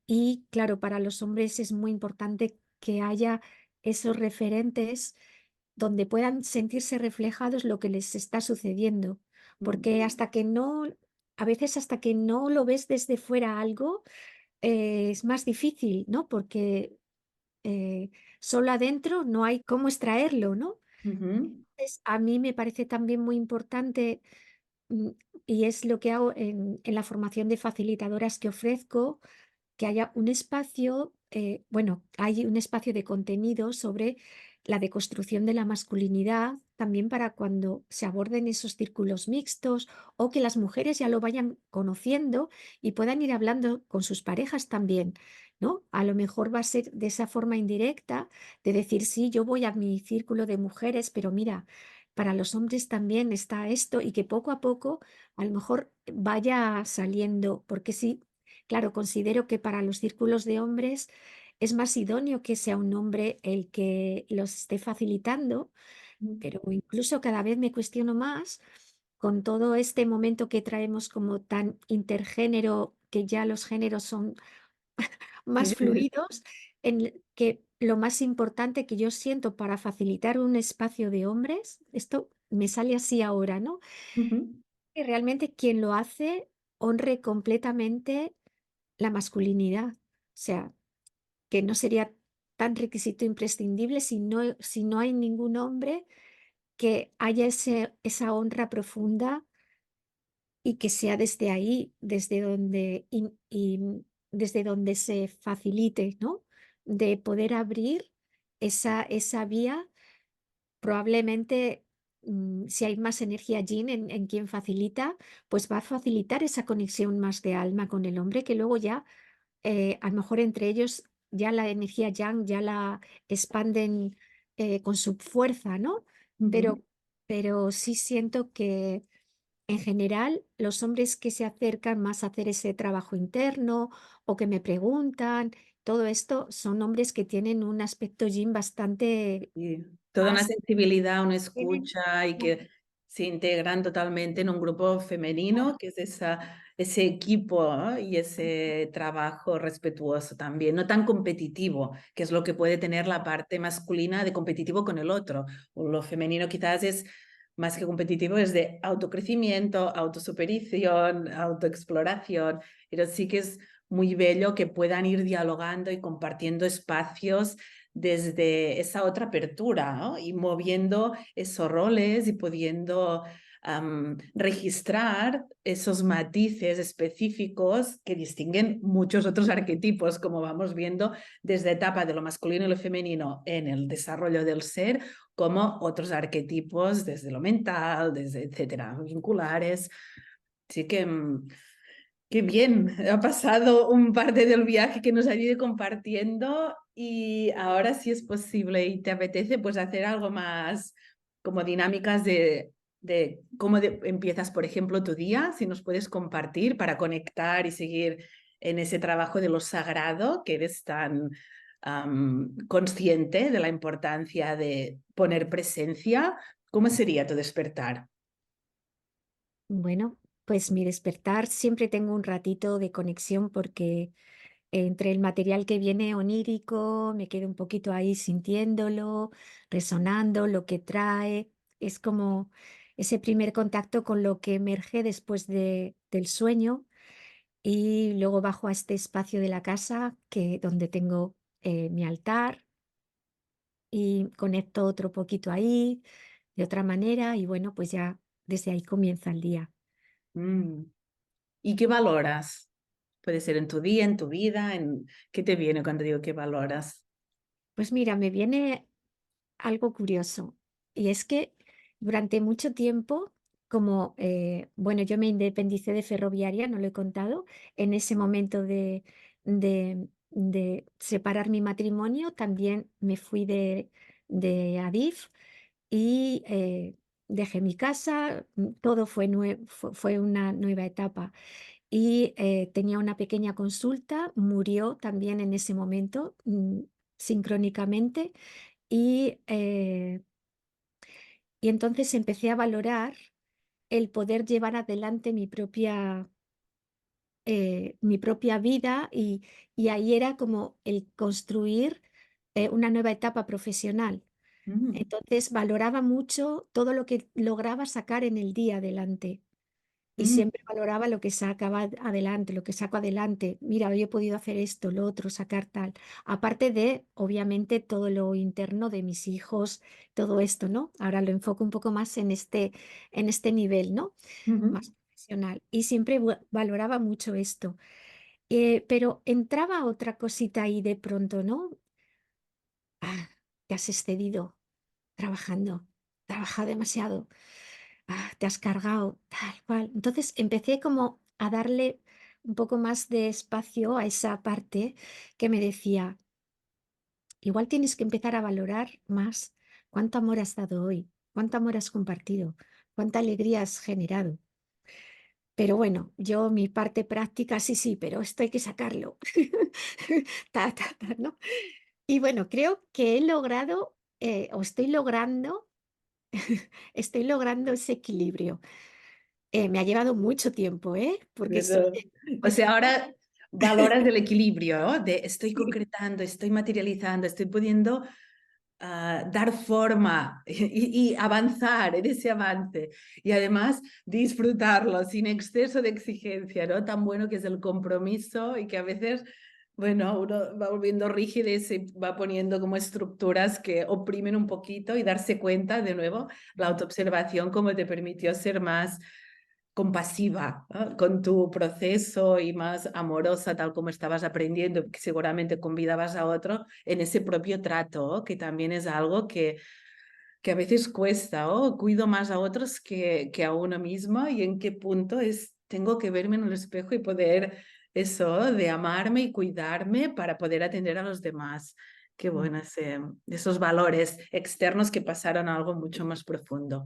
Y claro, para los hombres es muy importante que haya esos referentes donde puedan sentirse reflejados lo que les está sucediendo, mm, porque a veces hasta que no lo ves desde fuera algo, es más difícil, ¿no? Porque eh, solo adentro no hay cómo extraerlo, ¿no? ujú, Entonces, a mí me parece también muy importante, mm, y es lo que hago en la formación de facilitadoras que ofrezco, que haya un espacio, bueno, hay un espacio de contenido sobre la deconstrucción de la masculinidad, también para cuando se aborden esos círculos mixtos o que las mujeres ya lo vayan conociendo y puedan ir hablando con sus parejas también, ¿no? A lo mejor va a ser de esa forma indirecta de decir, sí, yo voy a mi círculo de mujeres, pero mira, para los hombres también está esto y que poco a poco a lo mejor vaya saliendo, porque sí. Claro, considero que para los círculos de hombres es más idóneo que sea un hombre el que los esté facilitando, mm. pero incluso cada vez me cuestiono más con todo este momento que traemos como tan intergénero, que ya los géneros son más fluidos, en que lo más importante que yo siento para facilitar un espacio de hombres, esto me sale así ahora, ¿no? Ujú. Que realmente quien lo hace honre completamente la masculinidad. O sea, que no sería tan requisito imprescindible si no hay ningún hombre que haya esa honra profunda y que sea desde ahí, desde donde se facilite, ¿no? De poder abrir esa vía. Probablemente, si hay más energía yin en quien facilita, pues va a facilitar esa conexión más de alma con el hombre, que luego ya a lo mejor entre ellos ya la energía yang ya la expanden con su fuerza, ¿no? Ujú. Pero, pero sí siento que en general los hombres que se acercan más a hacer ese trabajo interno o que me preguntan, todo esto son hombres que tienen un aspecto yin bastante Y toda una más. sensibilidad, una Tienen, escucha y claro, que se integran totalmente en un grupo claro, femenino, que es ese equipo, ¿no? Y ese trabajo respetuoso también, no tan competitivo, que es lo que puede tener la parte masculina de competitivo con el otro. O lo femenino quizás es más que competitivo, es de autocrecimiento, autosuperación, autoexploración, pero sí que es muy bello que puedan ir dialogando y compartiendo espacios desde esa otra apertura, ¿no? Y moviendo esos roles y pudiendo registrar esos matices específicos que distinguen muchos otros arquetipos, como vamos viendo desde etapa de lo masculino y lo femenino en el desarrollo del ser, como otros arquetipos desde lo mental, desde etcétera, vinculares. Así que qué bien, ha pasado un parte del viaje que nos ha ido compartiendo y ahora si es posible y te apetece pues hacer algo más como dinámicas de cómo empiezas, por ejemplo, tu día, si nos puedes compartir para conectar y seguir en ese trabajo de lo sagrado que eres tan consciente de la importancia de poner presencia. ¿Cómo sería tu despertar? bueno, pues mi despertar siempre tengo un ratito de conexión porque entre el material que viene onírico, me quedo un poquito ahí sintiéndolo, resonando, lo que trae. Es como ese primer contacto con lo que emerge después del sueño. y luego bajo a este espacio de la casa donde tengo mi altar y conecto otro poquito ahí, de otra manera, y bueno, pues ya desde ahí comienza el día. Mm. ¿Y qué valoras? Puede ser en tu día, en tu vida, ¿qué te viene cuando digo que valoras? Pues mira, me viene algo curioso, y es que durante mucho tiempo, como, bueno, yo me independicé de Ferroviaria, no lo he contado, en ese momento de separar mi matrimonio, también me fui de Adif y dejé mi casa, todo fue una nueva etapa. Y tenía una pequeña consulta, murió también en ese momento, sincrónicamente, y, eh, y entonces empecé a valorar el poder llevar adelante mi propia vida y ahí era como el construir una nueva etapa profesional. Mm, Entonces valoraba mucho todo lo que lograba sacar en el día adelante. Y mm, siempre valoraba lo que sacaba adelante, lo que saco adelante. Mira, hoy he podido hacer esto, lo otro, sacar tal. Aparte de, obviamente, todo lo interno de mis hijos, todo esto, ¿no? Ahora lo enfoco un poco más en este nivel, ¿no? ujú. Más profesional. Y siempre valoraba mucho esto. Pero entraba otra cosita ahí de pronto, ¿no? Ah, te has excedido trabajando, trabaja demasiado, te has cargado, tal cual. Entonces empecé como a darle un poco más de espacio a esa parte que me decía, igual tienes que empezar a valorar más cuánto amor has dado hoy, cuánto amor has compartido, cuánta alegría has generado. Pero bueno, yo mi parte práctica, sí, sí, pero esto hay que sacarlo. ¿No? Y bueno, creo que he logrado, o estoy logrando ese equilibrio. Me ha llevado mucho tiempo, ¿eh? Porque eso Pero, o sea, ahora valoras el equilibrio, ¿no? De estoy concretando, estoy materializando, estoy pudiendo dar forma y avanzar en ese avance y además disfrutarlo sin exceso de exigencia, ¿no? Tan bueno que es el compromiso y que a veces, bueno, uno va volviendo rígido y se va poniendo como estructuras que oprimen un poquito y darse cuenta de nuevo, la autoobservación como te permitió ser más compasiva, ¿no? Con tu proceso y más amorosa, tal como estabas aprendiendo, que seguramente convidabas a otro en ese propio trato, ¿no? Que también es algo que a veces cuesta, ¿no? Cuido más a otros que a uno mismo y en qué punto tengo que verme en el espejo y poder eso, de amarme y cuidarme para poder atender a los demás. Qué bueno esos valores externos que pasaron a algo mucho más profundo.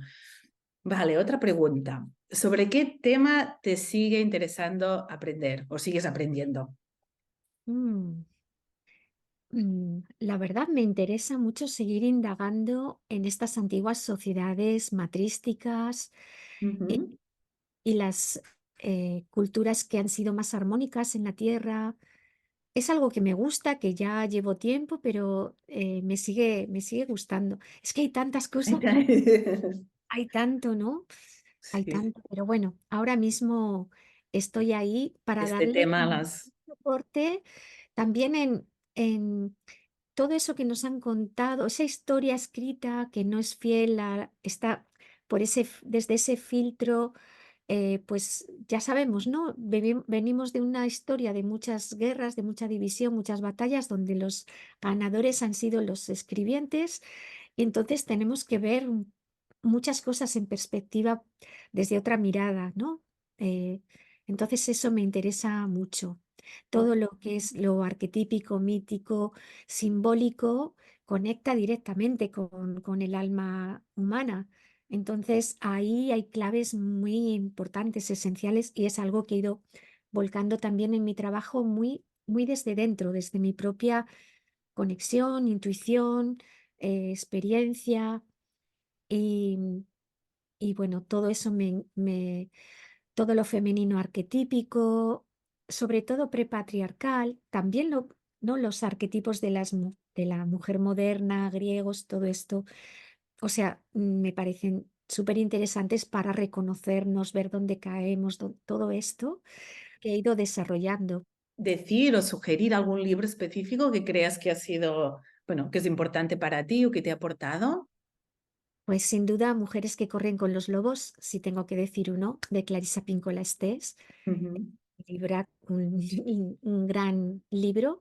Vale, otra pregunta. ¿Sobre qué tema te sigue interesando aprender o sigues aprendiendo? Mm, la verdad me interesa mucho seguir indagando en estas antiguas sociedades matrísticas y, Ujú. y las culturas que han sido más armónicas en la Tierra. Es algo que me gusta, que ya llevo tiempo, pero me sigue gustando. Es que hay tantas cosas, hay tanto, ¿no? Hay Sí, tanto, pero bueno, ahora mismo estoy ahí para este darle tema un las... soporte también en todo eso que nos han contado, esa historia escrita que no es fiel está desde ese filtro, pues ya sabemos, ¿no? Venimos de una historia de muchas guerras, de mucha división, muchas batallas, donde los ganadores han sido los escribientes, y entonces tenemos que ver muchas cosas en perspectiva desde otra mirada, ¿no? Eh, entonces eso me interesa mucho. Todo lo que es lo arquetípico, mítico, simbólico, conecta directamente con el alma humana. Entonces ahí hay claves muy importantes, esenciales, y es algo que he ido volcando también en mi trabajo muy, muy desde dentro, desde mi propia conexión, intuición, experiencia y, y bueno, todo eso todo lo femenino arquetípico, sobre todo prepatriarcal, también ¿no? Los arquetipos de la mujer moderna, griegos, todo esto, o sea, me parecen súper interesantes para reconocernos, ver dónde caemos, todo esto. que he ido desarrollando. decir o sugerir algún libro específico que creas que ha sido, bueno, que es importante para ti o que te ha aportado? Pues sin duda, Mujeres que corren con los lobos, si tengo que decir uno, de Clarissa Pinkola Estés, Ujú, un gran libro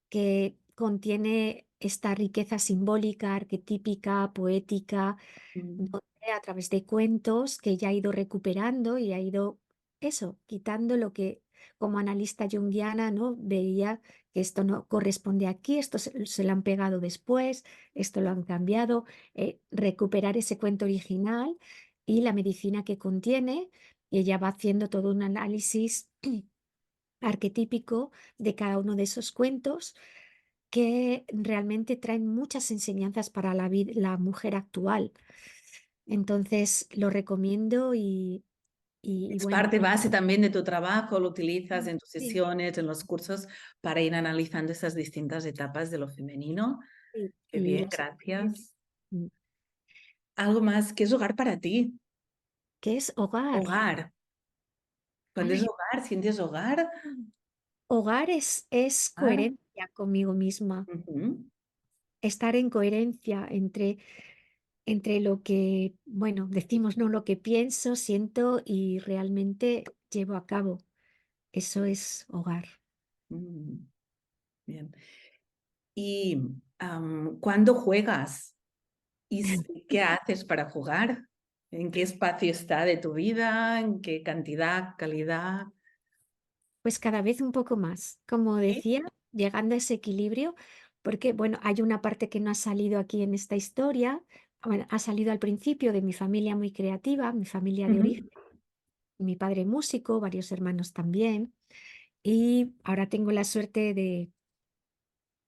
que contiene esta riqueza simbólica, arquetípica, poética, mm. donde a través de cuentos que ella ha ido recuperando y ha ido, eso, quitando lo que como analista junguiana, ¿no? Veía que esto no corresponde aquí, esto se lo han pegado después, esto lo han cambiado, recuperar ese cuento original y la medicina que contiene, y ella va haciendo todo un análisis arquetípico de cada uno de esos cuentos que realmente traen muchas enseñanzas para la vida, la mujer actual. Entonces lo recomiendo y Es bueno, parte base también de tu trabajo, lo utilizas en tus sí, sesiones, en los cursos, para ir analizando esas distintas etapas de lo femenino. sí, Qué y bien, las gracias. mm, Algo más, ¿qué es hogar para ti? ¿qué es hogar? Hogar. Cuando es Ay, hogar, ¿sientes hogar? hogar es Ah, coherencia conmigo misma, ujú. estar en coherencia entre lo que, bueno, decimos, ¿no? Lo que pienso, siento y realmente llevo a cabo. Eso es hogar. Mm, bien. ¿Y cuándo juegas? ¿Qué haces para jugar? ¿En qué espacio está de tu vida? ¿En qué cantidad, calidad? Pues cada vez un poco más, como ¿Sí? decía, llegando a ese equilibrio, porque bueno, hay una parte que no ha salido aquí en esta historia, bueno, ha salido al principio de mi familia muy creativa, mi familia de origen, Ujú. mi padre músico, varios hermanos también, y ahora tengo la suerte de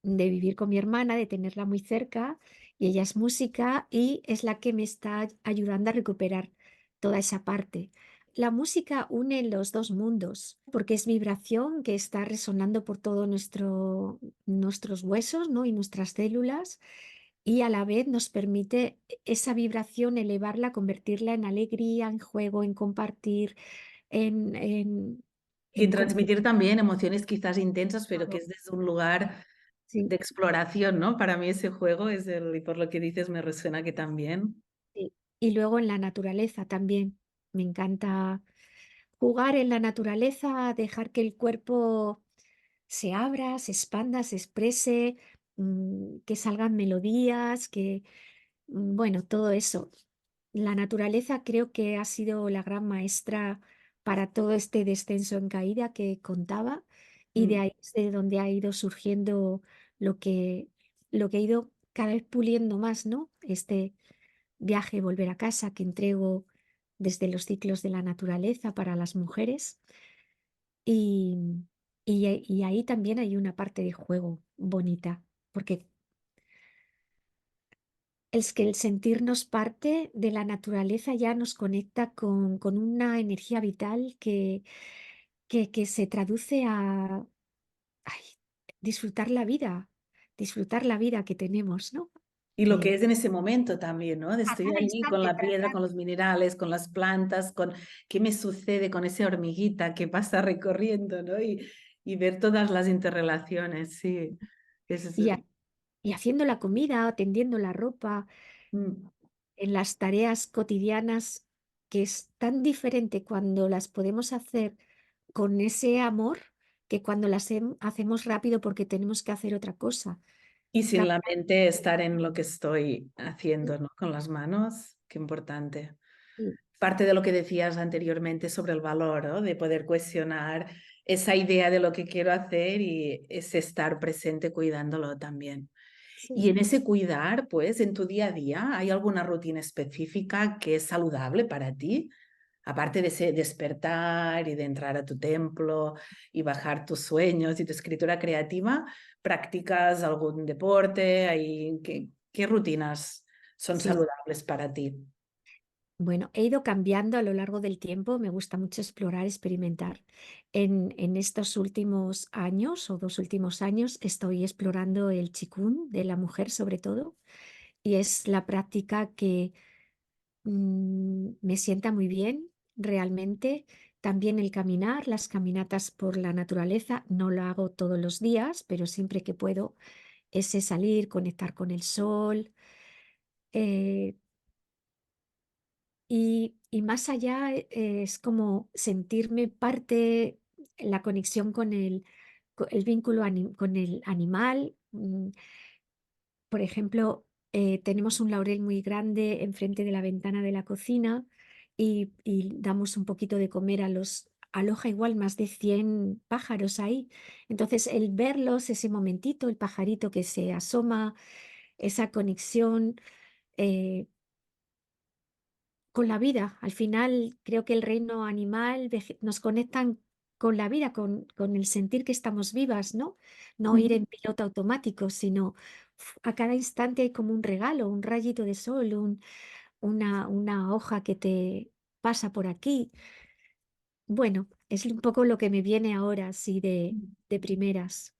vivir con mi hermana, de tenerla muy cerca, y ella es música y es la que me está ayudando a recuperar toda esa parte. La música une los dos mundos, porque es vibración que está resonando por todos nuestros huesos, ¿no? Y nuestras células, y a la vez nos permite esa vibración elevarla, convertirla en alegría, en juego, en compartir, en, en, Y en transmitir también emociones quizás intensas, pero que completo. es desde un lugar Sí. de exploración, ¿no? Para mí ese juego es el, y por lo que dices me resuena que también. Sí. Y luego en la naturaleza también. Me encanta jugar en la naturaleza, dejar que el cuerpo se abra, se expanda, se exprese, que salgan melodías, bueno, todo eso. La naturaleza creo que ha sido la gran maestra para todo este descenso en caída que contaba, y de Mm. ahí es de donde ha ido surgiendo lo que, lo que ha ido cada vez puliendo más, ¿no? Este viaje, volver a casa que entrego desde los ciclos de la naturaleza para las mujeres. Y, y ahí también hay una parte de juego bonita, porque es que el sentirnos parte de la naturaleza ya nos conecta con una energía vital que se traduce a ay, disfrutar la vida que tenemos, ¿no? Y lo que Eh, es en ese momento también, ¿no? De a estoy cada allí con instante, la piedra, con los minerales, con las plantas, con qué me sucede con esa hormiguita que pasa recorriendo, ¿no? Y ver todas las interrelaciones, sí. Ese es y, el- y haciendo la comida, tendiendo la ropa, Mm. en las tareas cotidianas, que es tan diferente cuando las podemos hacer con ese amor que cuando las hacemos rápido porque tenemos que hacer otra cosa. Y sin la Cambiar, mente estar en lo que estoy haciendo, ¿no? Con las manos, qué importante. sí, Parte de lo que decías anteriormente sobre el valor, ¿no? De poder cuestionar esa idea de lo que quiero hacer y ese estar presente cuidándolo también. Y sí, en ese cuidar, pues, en tu día a día, ¿hay alguna rutina específica que es saludable para ti? Aparte de ese despertar y de entrar a tu templo y bajar tus sueños y tu escritura creativa, ¿practicas algún deporte? ¿Qué rutinas son sí. saludables para ti? Bueno, he ido cambiando a lo largo del tiempo, me gusta mucho explorar, experimentar. En estos últimos años o 2 últimos años estoy explorando el Qigong de la mujer sobre todo, y es la práctica que me sienta muy bien realmente, También el caminar, las caminatas por la naturaleza, no lo hago todos los días, pero siempre que puedo, ese salir, conectar con el sol. eh, y más allá, es como sentirme parte, la conexión con el vínculo con el animal. Por ejemplo, tenemos un laurel muy grande enfrente de la ventana de la cocina y damos un poquito de comer aloja igual más de 100 pájaros ahí. Entonces, el verlos, ese momentito, el pajarito que se asoma, esa conexión, eh, con la vida. Al final, creo que el reino animal nos conectan con la vida, con el sentir que estamos vivas, ¿no? No ir en piloto automático, sino a cada instante hay como un regalo, un rayito de sol, una hoja que te pasa por aquí. Bueno, es un poco lo que me viene ahora, así de primeras.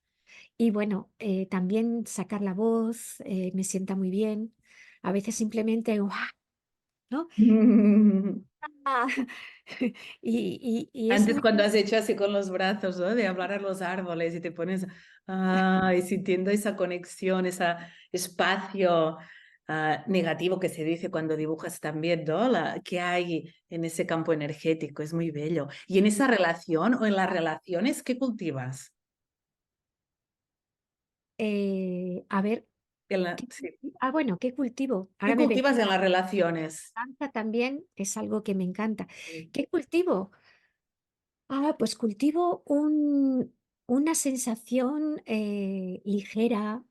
Y bueno, también sacar la voz, me sienta muy bien. A veces simplemente, ¡guau! ¿No? Ah, y es Antes muy cuando has hecho así con los brazos, ¿no? De hablar a los árboles y te pones, y sintiendo esa conexión, ese espacio negativo que se dice cuando dibujas también, ¿no? Que hay en ese campo energético, es muy bello. Y en esa relación o en las relaciones, ¿qué cultivas? a ver, Sí. bueno, ¿qué cultivo? ¿Qué Ahora me venía cultivas en la las relaciones? danza también, es algo que me encanta. ¿Qué cultivo? Pues cultivo una sensación ligera,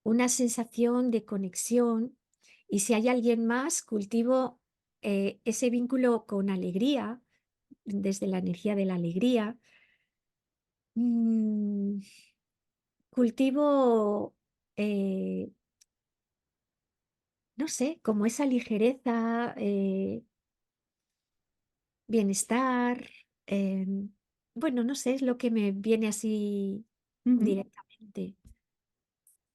una sensación de conexión, y si hay alguien más, cultivo ese vínculo con alegría, desde la energía de la alegría. Mm, Cultivo, eh, no sé, como esa ligereza, bienestar. Bueno, no sé, es lo que me viene así Ujú. directamente.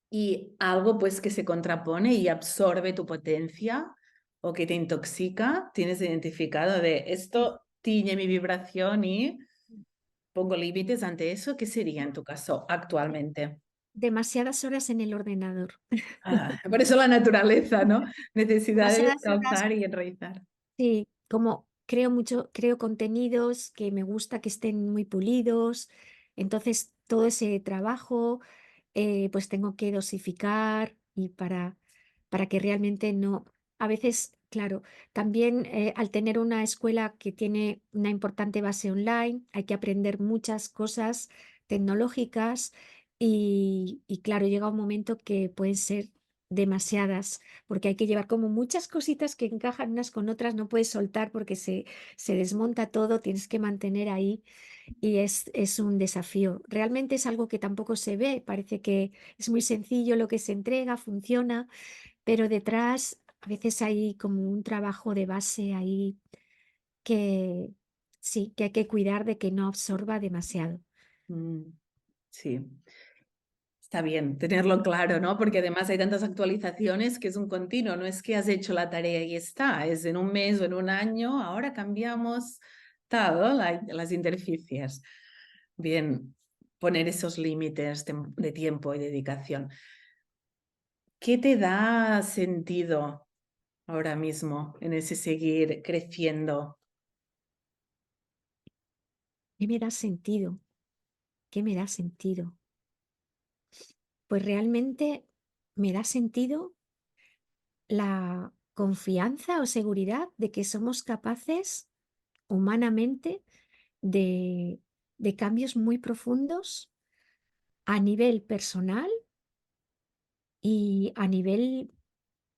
Y algo pues que se contrapone y absorbe tu potencia o que te intoxica, tienes identificado de esto tiñe mi vibración y pongo límites ante eso, ¿qué sería en tu caso actualmente? Demasiadas horas en el ordenador. Por eso la naturaleza, ¿no? Necesidad de Demasiadas horas. descansar y enraizar. Sí, como creo contenidos que me gusta que estén muy pulidos, entonces todo ese trabajo, pues tengo que dosificar y para que realmente no, a veces, claro, también al tener una escuela que tiene una importante base online, hay que aprender muchas cosas tecnológicas y claro, llega un momento que pueden ser demasiadas porque hay que llevar como muchas cositas que encajan unas con otras, no puedes soltar porque se desmonta todo, tienes que mantener ahí y es un desafío. Realmente es algo que tampoco se ve, parece que es muy sencillo lo que se entrega, funciona, pero detrás a veces hay como un trabajo de base ahí que sí, que hay que cuidar de que no absorba demasiado. Mm, sí, está bien tenerlo claro, ¿no? Porque además hay tantas actualizaciones que es un continuo, no es que has hecho la tarea y está, es en un mes o en un año, ahora cambiamos todo, las interficias. Bien, poner esos límites de tiempo y dedicación. ¿Qué te da sentido ahora mismo en ese seguir creciendo? ¿Qué me da sentido? ¿Qué me da sentido? Pues realmente me da sentido la confianza o seguridad de que somos capaces humanamente de, de cambios muy profundos a nivel personal y a nivel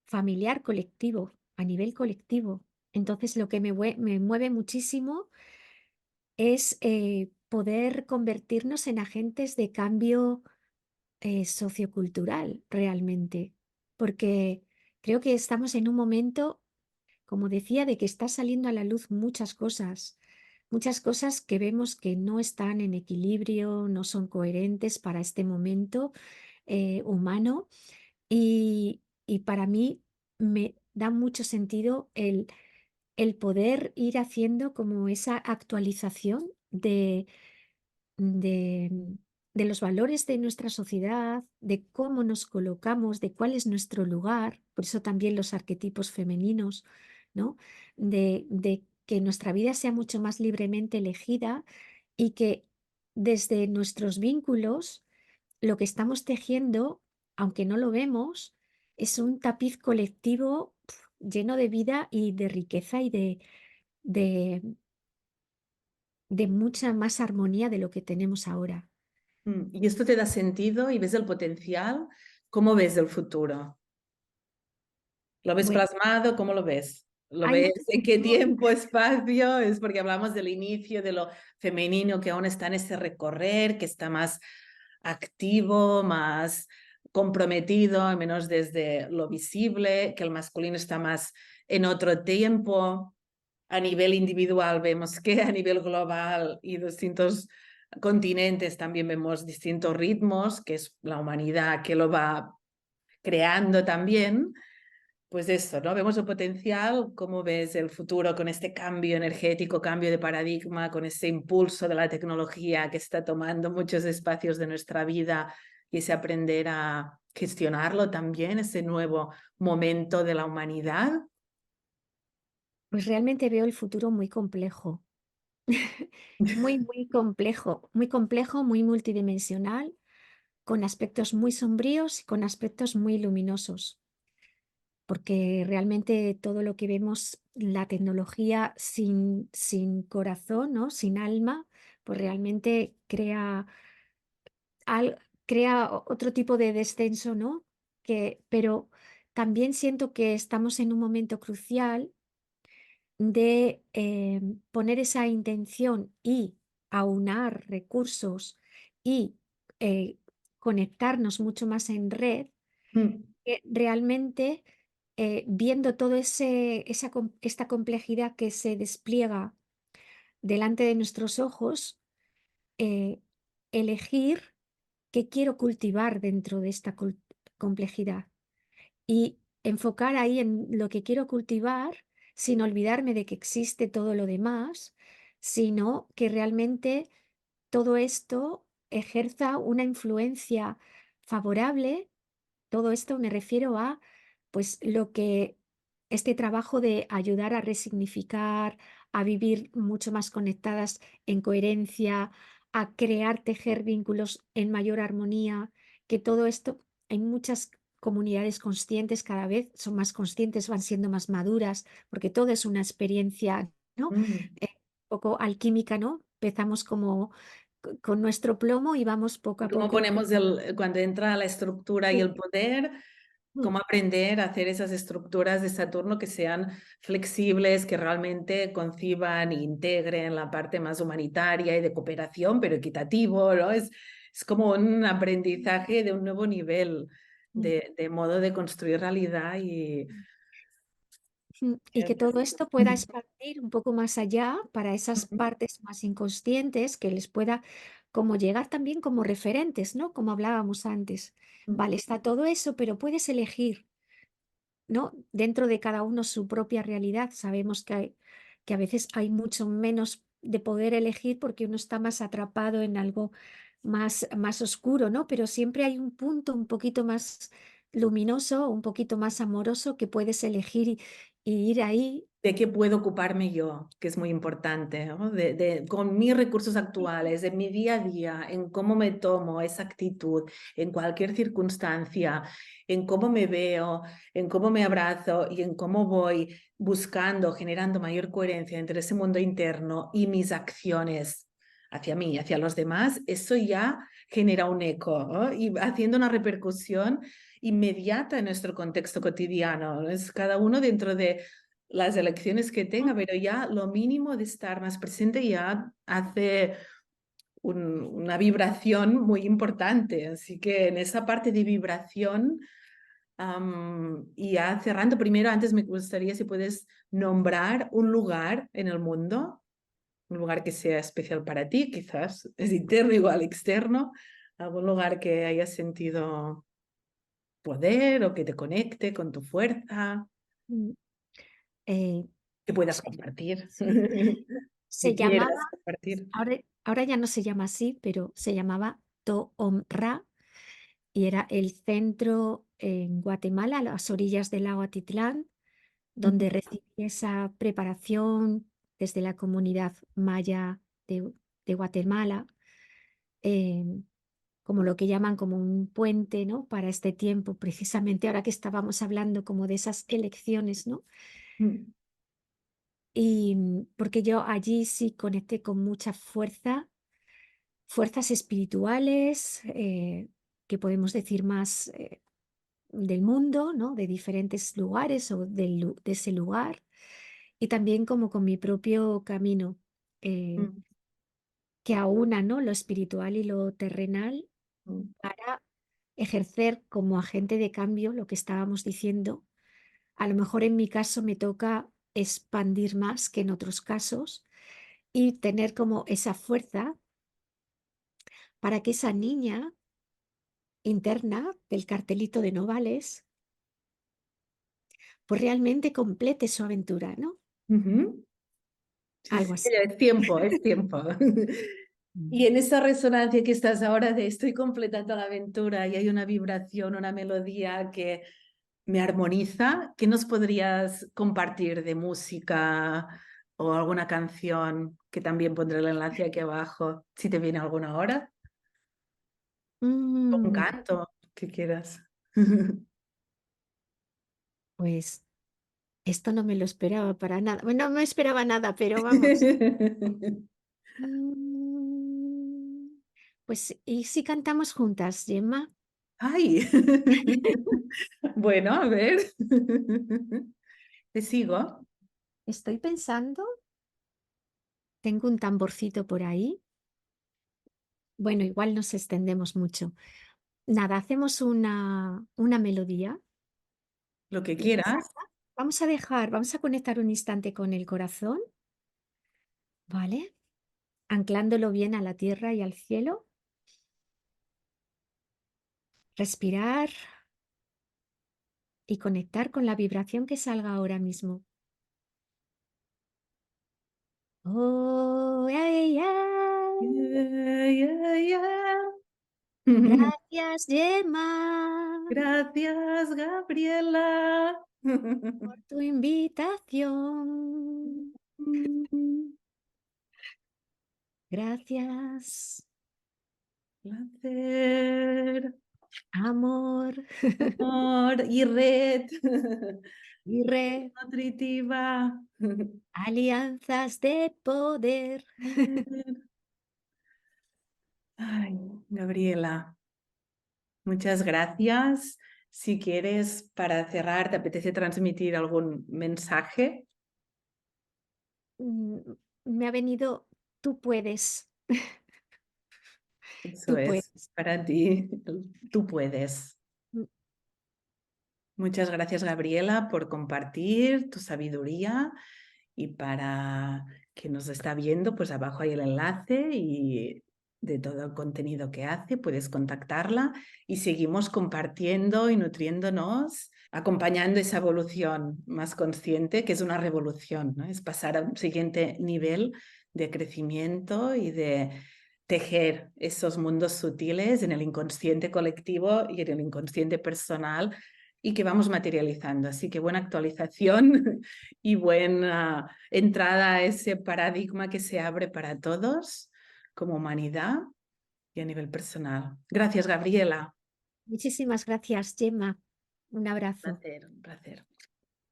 familiar colectivo, a nivel colectivo. Entonces, lo que me mueve muchísimo es poder convertirnos en agentes de cambio sociocultural realmente, porque creo que estamos en un momento, como decía, de que está saliendo a la luz muchas cosas que vemos que no están en equilibrio, no son coherentes para este momento humano y para mí me da mucho sentido el poder ir haciendo como esa actualización de, de los valores de nuestra sociedad, de cómo nos colocamos, de cuál es nuestro lugar, por eso también los arquetipos femeninos, ¿no? De que nuestra vida sea mucho más libremente elegida y que desde nuestros vínculos lo que estamos tejiendo, aunque no lo vemos, es un tapiz colectivo lleno de vida y de riqueza y de, de mucha más armonía de lo que tenemos ahora. ¿Y esto te da sentido y ves el potencial? ¿Cómo ves el futuro? ¿Lo ves Bueno, plasmado? ¿Cómo lo ves? ¿Lo hay ves en qué muchísimo. tiempo, espacio? Es porque hablamos del inicio, de lo femenino que aún está en ese recorrer, que está más activo, más comprometido, al menos desde lo visible, que el masculino está más en otro tiempo. A nivel individual vemos que a nivel global y distintos continentes también vemos distintos ritmos, que es la humanidad que lo va creando también. Pues eso, ¿no? Vemos el potencial, cómo ves el futuro con este cambio energético, cambio de paradigma, con ese impulso de la tecnología que está tomando muchos espacios de nuestra vida y ese aprender a gestionarlo también, ese nuevo momento de la humanidad. Pues realmente veo el futuro muy complejo, muy complejo, muy multidimensional, con aspectos muy sombríos y con aspectos muy luminosos, porque realmente todo lo que vemos, la tecnología sin corazón, ¿no? Sin alma, pues realmente al- crea otro tipo de descenso, ¿no? Pero también siento que estamos en un momento crucial de poner esa intención y aunar recursos y eh, conectarnos mucho más en red, Mm, que realmente viendo todo esta complejidad que se despliega delante de nuestros ojos, eh, elegir qué quiero cultivar dentro de esta complejidad y enfocar ahí en lo que quiero cultivar sin olvidarme de que existe todo lo demás, sino que realmente todo esto ejerza una influencia favorable. Todo esto me refiero a, pues, lo que este trabajo de ayudar a resignificar, a vivir mucho más conectadas en coherencia, a crear, tejer vínculos en mayor armonía, que todo esto, hay muchas comunidades conscientes, cada vez son más conscientes, van siendo más maduras, porque todo es una experiencia, ¿no? mm. Un poco alquímica, ¿no? Empezamos como con nuestro plomo y vamos poco Y a cómo poco. ponemos cuando entra la estructura y Sí. el poder, cómo aprender a hacer esas estructuras de Saturno que sean flexibles, que realmente conciban e integren la parte más humanitaria y de cooperación, pero equitativo, ¿no? Es como un aprendizaje de un nuevo nivel Mm. de modo de construir realidad y... Y que todo esto pueda expandir un poco más allá para esas partes más inconscientes, que les pueda como llegar también como referentes, ¿no? Como hablábamos antes. Vale, está todo eso, pero puedes elegir, ¿no? Dentro de cada uno su propia realidad. Sabemos que a veces hay mucho menos de poder elegir porque uno está más atrapado en algo más oscuro, ¿no? Pero siempre hay un punto un poquito más luminoso, un poquito más amoroso que puedes elegir y ir ahí. ¿De qué puedo ocuparme yo? Que es muy importante, ¿no? Con mis recursos actuales, en mi día a día, en cómo me tomo esa actitud, en cualquier circunstancia, en cómo me veo, en cómo me abrazo y en cómo voy buscando, generando mayor coherencia entre ese mundo interno y mis acciones hacia mí, hacia los demás, eso ya genera un eco, ¿no? Y haciendo una repercusión inmediata en nuestro contexto cotidiano. ¿No? Es cada uno dentro de las elecciones que tenga, pero ya lo mínimo de estar más presente ya hace una vibración muy importante. Así que en esa parte de vibración, y ya cerrando, primero, antes me gustaría si puedes nombrar un lugar en el mundo, un lugar que sea especial para ti, quizás es interno igual externo, algún lugar que hayas sentido poder o que te conecte con tu fuerza. Mm, eh, que puedas compartir, Se que llamaba, quieras compartir. ahora ya no se llama así, pero se llamaba Toomra y era el centro en Guatemala, a las orillas del lago Atitlán, Ujú, donde recibí esa preparación desde la comunidad maya de Guatemala, em, como lo que llaman como un puente, ¿no? Para este tiempo, precisamente ahora que estábamos hablando como de esas elecciones, ¿no? mm, Y porque yo allí sí conecté con mucha fuerza, fuerzas espirituales, que podemos decir más del mundo, ¿no? De diferentes lugares o de ese lugar, y también como con mi propio camino, eh, mm, que aúna, ¿no? Lo espiritual y lo terrenal mm, para ejercer como agente de cambio lo que estábamos diciendo. A lo mejor en mi caso me toca expandir más que en otros casos y tener como esa fuerza para que esa niña interna del cartelito de Novales pues realmente complete su aventura, ¿no? ujú. Sí, Algo sí, así. es tiempo, es tiempo. Mm. Y en esa resonancia que estás ahora de estoy completando la aventura y hay una vibración, una melodía que me armoniza, ¿qué nos podrías compartir de música o alguna canción que también pondré el enlace aquí abajo, si te viene alguna ahora? O un Mm, canto, que quieras. pues esto no me lo esperaba para nada. Bueno, no me esperaba nada, pero vamos. Mm, pues, ¿y si cantamos juntas, Gemma? Ay, bueno, a ver, te sigo. Estoy pensando, tengo un tamborcito por ahí. Bueno, igual nos extendemos mucho. Nada, hacemos una melodía Lo que y quieras. vamos a conectar un instante con el corazón, ¿vale? Anclándolo bien a la tierra y al cielo. Respirar y conectar con la vibración que salga ahora mismo. Oh, ay, ay. Yeah, yeah, yeah. Gracias, Gemma, Gracias, Gabriela. por tu invitación. Gracias, Placer, amor amor y red y red, nutritiva. alianzas de poder. Ay, Gabriela, muchas gracias. Si quieres, para cerrar, ¿te apetece transmitir algún mensaje? Mm, Me ha venido, tú puedes, Eso tú es, puedes. para ti. Tú puedes. Mm, Muchas gracias, Gabriela, por compartir tu sabiduría y para quien nos está viendo, pues abajo hay el enlace y de todo el contenido que hace, puedes contactarla y seguimos compartiendo y nutriéndonos, acompañando esa evolución más consciente, que es una revolución, ¿no? Es pasar a un siguiente nivel de crecimiento y de tejer esos mundos sutiles en el inconsciente colectivo y en el inconsciente personal y que vamos materializando. Así que buena actualización y buena entrada a ese paradigma que se abre para todos como humanidad y a nivel personal. Gracias, Gabriela. Muchísimas gracias, Gemma. Un abrazo, Un placer.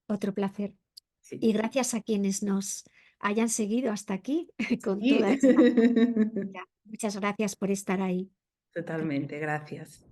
otro placer. Sí. Y gracias a quienes nos hayan seguido hasta aquí con Sí. toda esta. Muchas gracias por estar ahí. Totalmente, gracias.